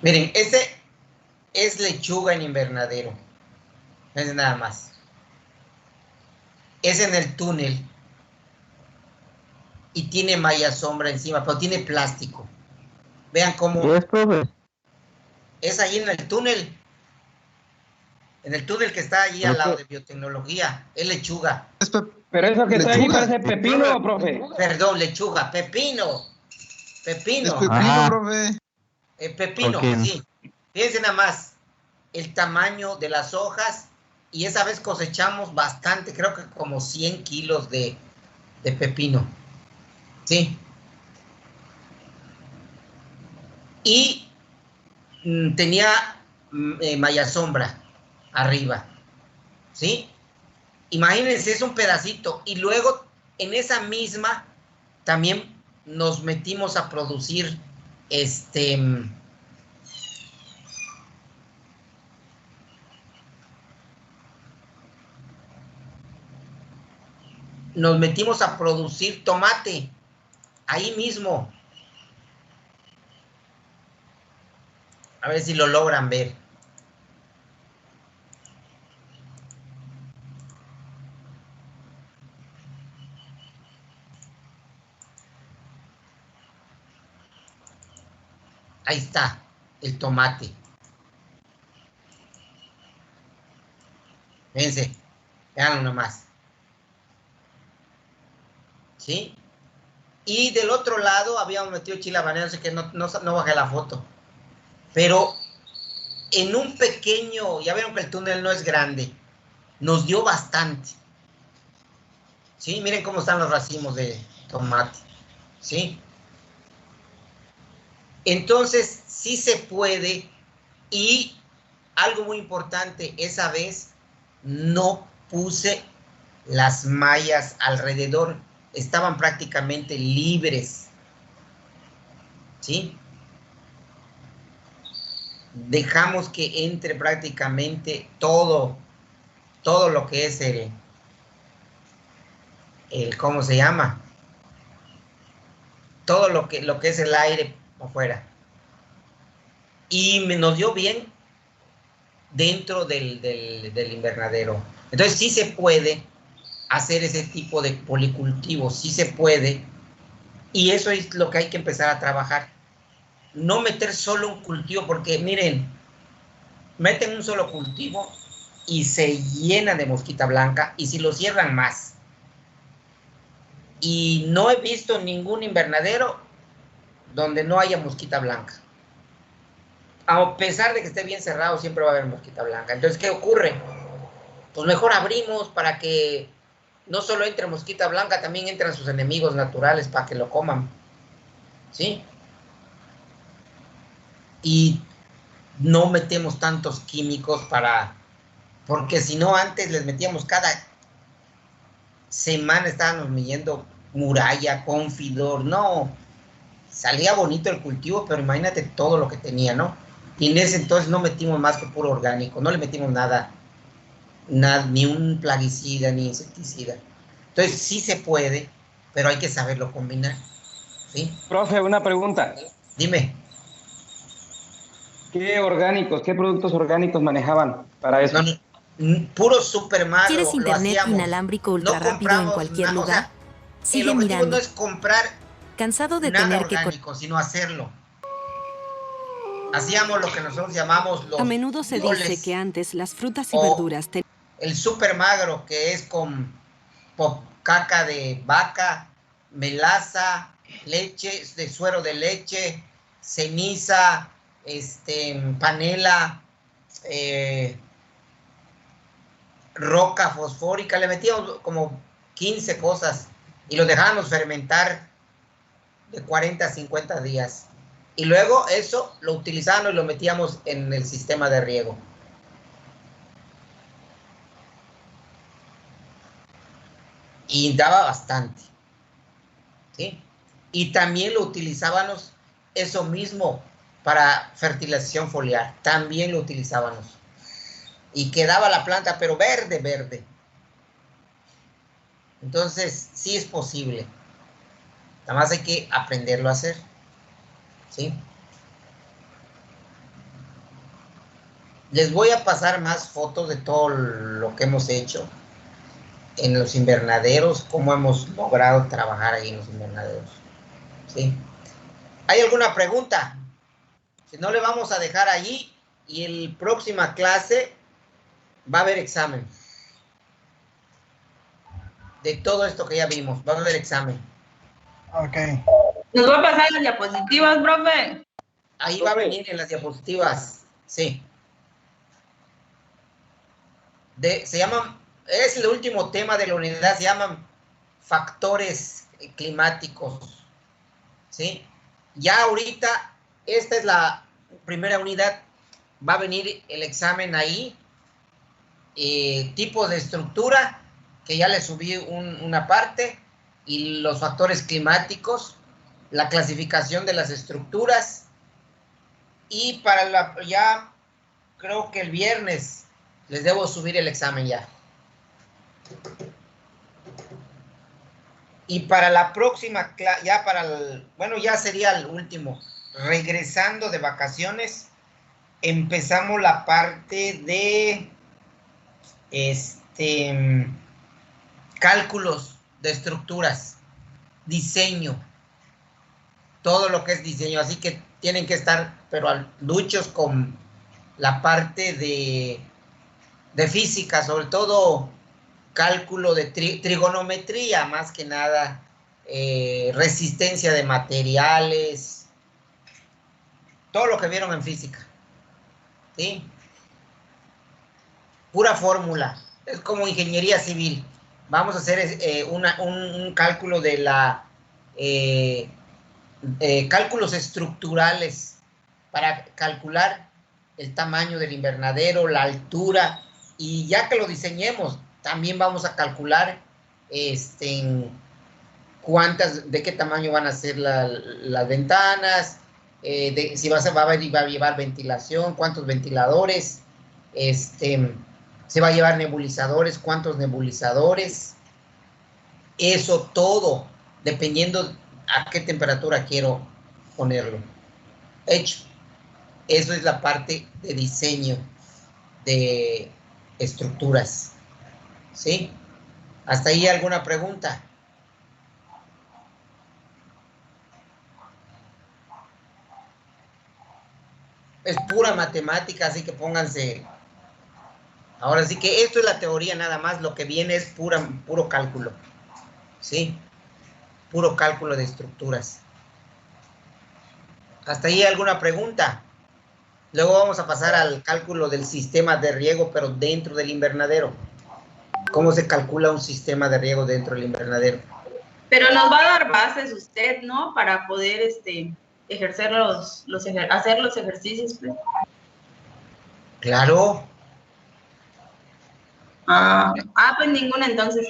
Miren, ese es lechuga en invernadero. No es nada más. Es en el túnel. Y tiene malla sombra encima, pero tiene plástico. Vean cómo... ¿Qué es, profe? Es ahí en el túnel. En el túnel que está allí al lado de biotecnología. Es lechuga. Pero eso que está ahí Lechuga. parece pepino, profe. Perdón, lechuga. Pepino. Pepino. Es pepino, Ah. profe. Pepino, Ok. sí. Fíjense nada más el tamaño de las hojas. Y esa vez cosechamos bastante, creo que como 100 kilos de pepino. Sí. Y tenía malla sombra arriba. ¿Sí? Imagínense, es un pedacito. Y luego, en esa misma, también nos metimos a producir nos metimos a producir tomate. Ahí mismo. A ver si lo logran ver. Ahí está el tomate. Fíjense, veanlo nomás. ¿Sí? Y del otro lado habíamos metido chile habanero, así que no bajé la foto. Pero en un pequeño, ya vieron que el túnel no es grande, nos dio bastante. ¿Sí? Miren cómo están los racimos de tomate. ¿Sí? Entonces, sí se puede. Y algo muy importante, esa vez no puse las mallas alrededor, estaban prácticamente libres. ¿Sí? Dejamos que entre prácticamente todo lo que es ¿cómo se llama? Todo lo que es el aire afuera. Y nos dio bien dentro del invernadero. Entonces sí se puede hacer ese tipo de policultivo, sí se puede. Y eso es lo que hay que empezar a trabajar. No meter solo un cultivo, porque miren, meten un solo cultivo y se llena de mosquita blanca, y si lo cierran más. Y no he visto ningún invernadero donde no haya mosquita blanca. A pesar de que esté bien cerrado, siempre va a haber mosquita blanca. Entonces, ¿qué ocurre? Pues mejor abrimos para que no solo entre mosquita blanca, también entran sus enemigos naturales para que lo coman. ¿Sí? Y no metemos tantos químicos porque si no, antes les metíamos cada semana, estábamos midiendo muralla, confidor, no, salía bonito el cultivo, pero imagínate todo lo que tenía, ¿no? Y en ese entonces no metimos más que puro orgánico, no le metimos nada, ni un plaguicida, ni insecticida. Entonces sí se puede, pero hay que saberlo combinar, ¿sí? Profe, una pregunta. Dime. ¿Qué productos orgánicos manejaban para eso? Puro super magro. ¿Quieres internet inalámbrico ultra rápido en cualquier lugar? Sigue el objetivo mirando. no es comprar ¿Cansado de nada tener orgánico, sino hacerlo. Hacíamos lo que nosotros llamamos los A menudo se yoles, dice que antes las frutas y verduras el super magro, que es con caca de vaca, melaza, leche, de suero de leche, ceniza, panela, roca fosfórica, le metíamos como 15 cosas y lo dejábamos fermentar de 40 a 50 días. Y luego eso lo utilizábamos y lo metíamos en el sistema de riego. Y daba bastante. ¿Sí? Y también lo utilizábamos eso mismo para fertilización foliar. También lo utilizábamos. Y quedaba la planta, pero verde, verde. Entonces, sí es posible. Nada más hay que aprenderlo a hacer. ¿Sí? Les voy a pasar más fotos de todo lo que hemos hecho en los invernaderos, cómo hemos logrado trabajar ahí en los invernaderos. ¿Sí? ¿Hay alguna pregunta? Si no, le vamos a dejar allí y en la próxima clase va a haber examen. De todo esto que ya vimos, va a haber examen. Ok. ¿Nos va a pasar las diapositivas, profe? Ahí va a venir en las diapositivas. Sí. Se llaman, es el último tema de la unidad, se llaman factores climáticos. ¿Sí? Ya ahorita, esta es la primera unidad, va a venir el examen ahí. Tipos de estructura, que ya le subí una parte, y los factores climáticos, la clasificación de las estructuras, y para ya creo que el viernes les debo subir el examen ya. Y para la próxima, ya bueno, ya sería el último, regresando de vacaciones, empezamos la parte de cálculos de estructuras, diseño, todo lo que es diseño, así que tienen que estar, pero duchos con la parte de de física, sobre todo cálculo de trigonometría, más que nada, resistencia de materiales, todo lo que vieron en física, ¿sí? Pura fórmula, es como ingeniería civil. Vamos a hacer un cálculo de la cálculos estructurales para calcular el tamaño del invernadero, la altura, y ya que lo diseñemos, también vamos a calcular de qué tamaño van a ser las ventanas, si va a llevar ventilación, cuántos ventiladores, se va a llevar nebulizadores, cuántos nebulizadores, eso todo, dependiendo a qué temperatura quiero ponerlo. Hecho. Eso es la parte de diseño de estructuras. ¿Sí? ¿Hasta ahí alguna pregunta? Es pura matemática, así que pónganse. Ahora sí que esto es la teoría nada más, lo que viene es puro cálculo. ¿Sí? Puro cálculo de estructuras. ¿Hasta ahí alguna pregunta? Luego vamos a pasar al cálculo del sistema de riego, pero dentro del invernadero. ¿Cómo se calcula un sistema de riego dentro del invernadero? Pero nos va a dar bases usted, ¿no? Para poder ejercer hacer los ejercicios, pues. Claro. Pues ninguna entonces.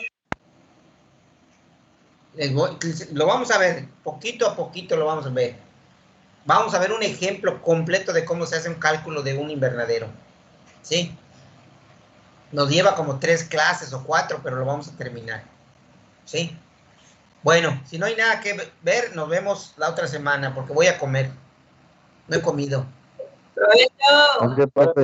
Lo vamos a ver, poquito a poquito lo vamos a ver. Vamos a ver un ejemplo completo de cómo se hace un cálculo de un invernadero. ¿Sí? Nos lleva como 3 clases o 4, pero lo vamos a terminar. ¿Sí? Bueno, si no hay nada que ver, nos vemos la otra semana, porque voy a comer. No he comido. ¡Provecho! Es que, profe,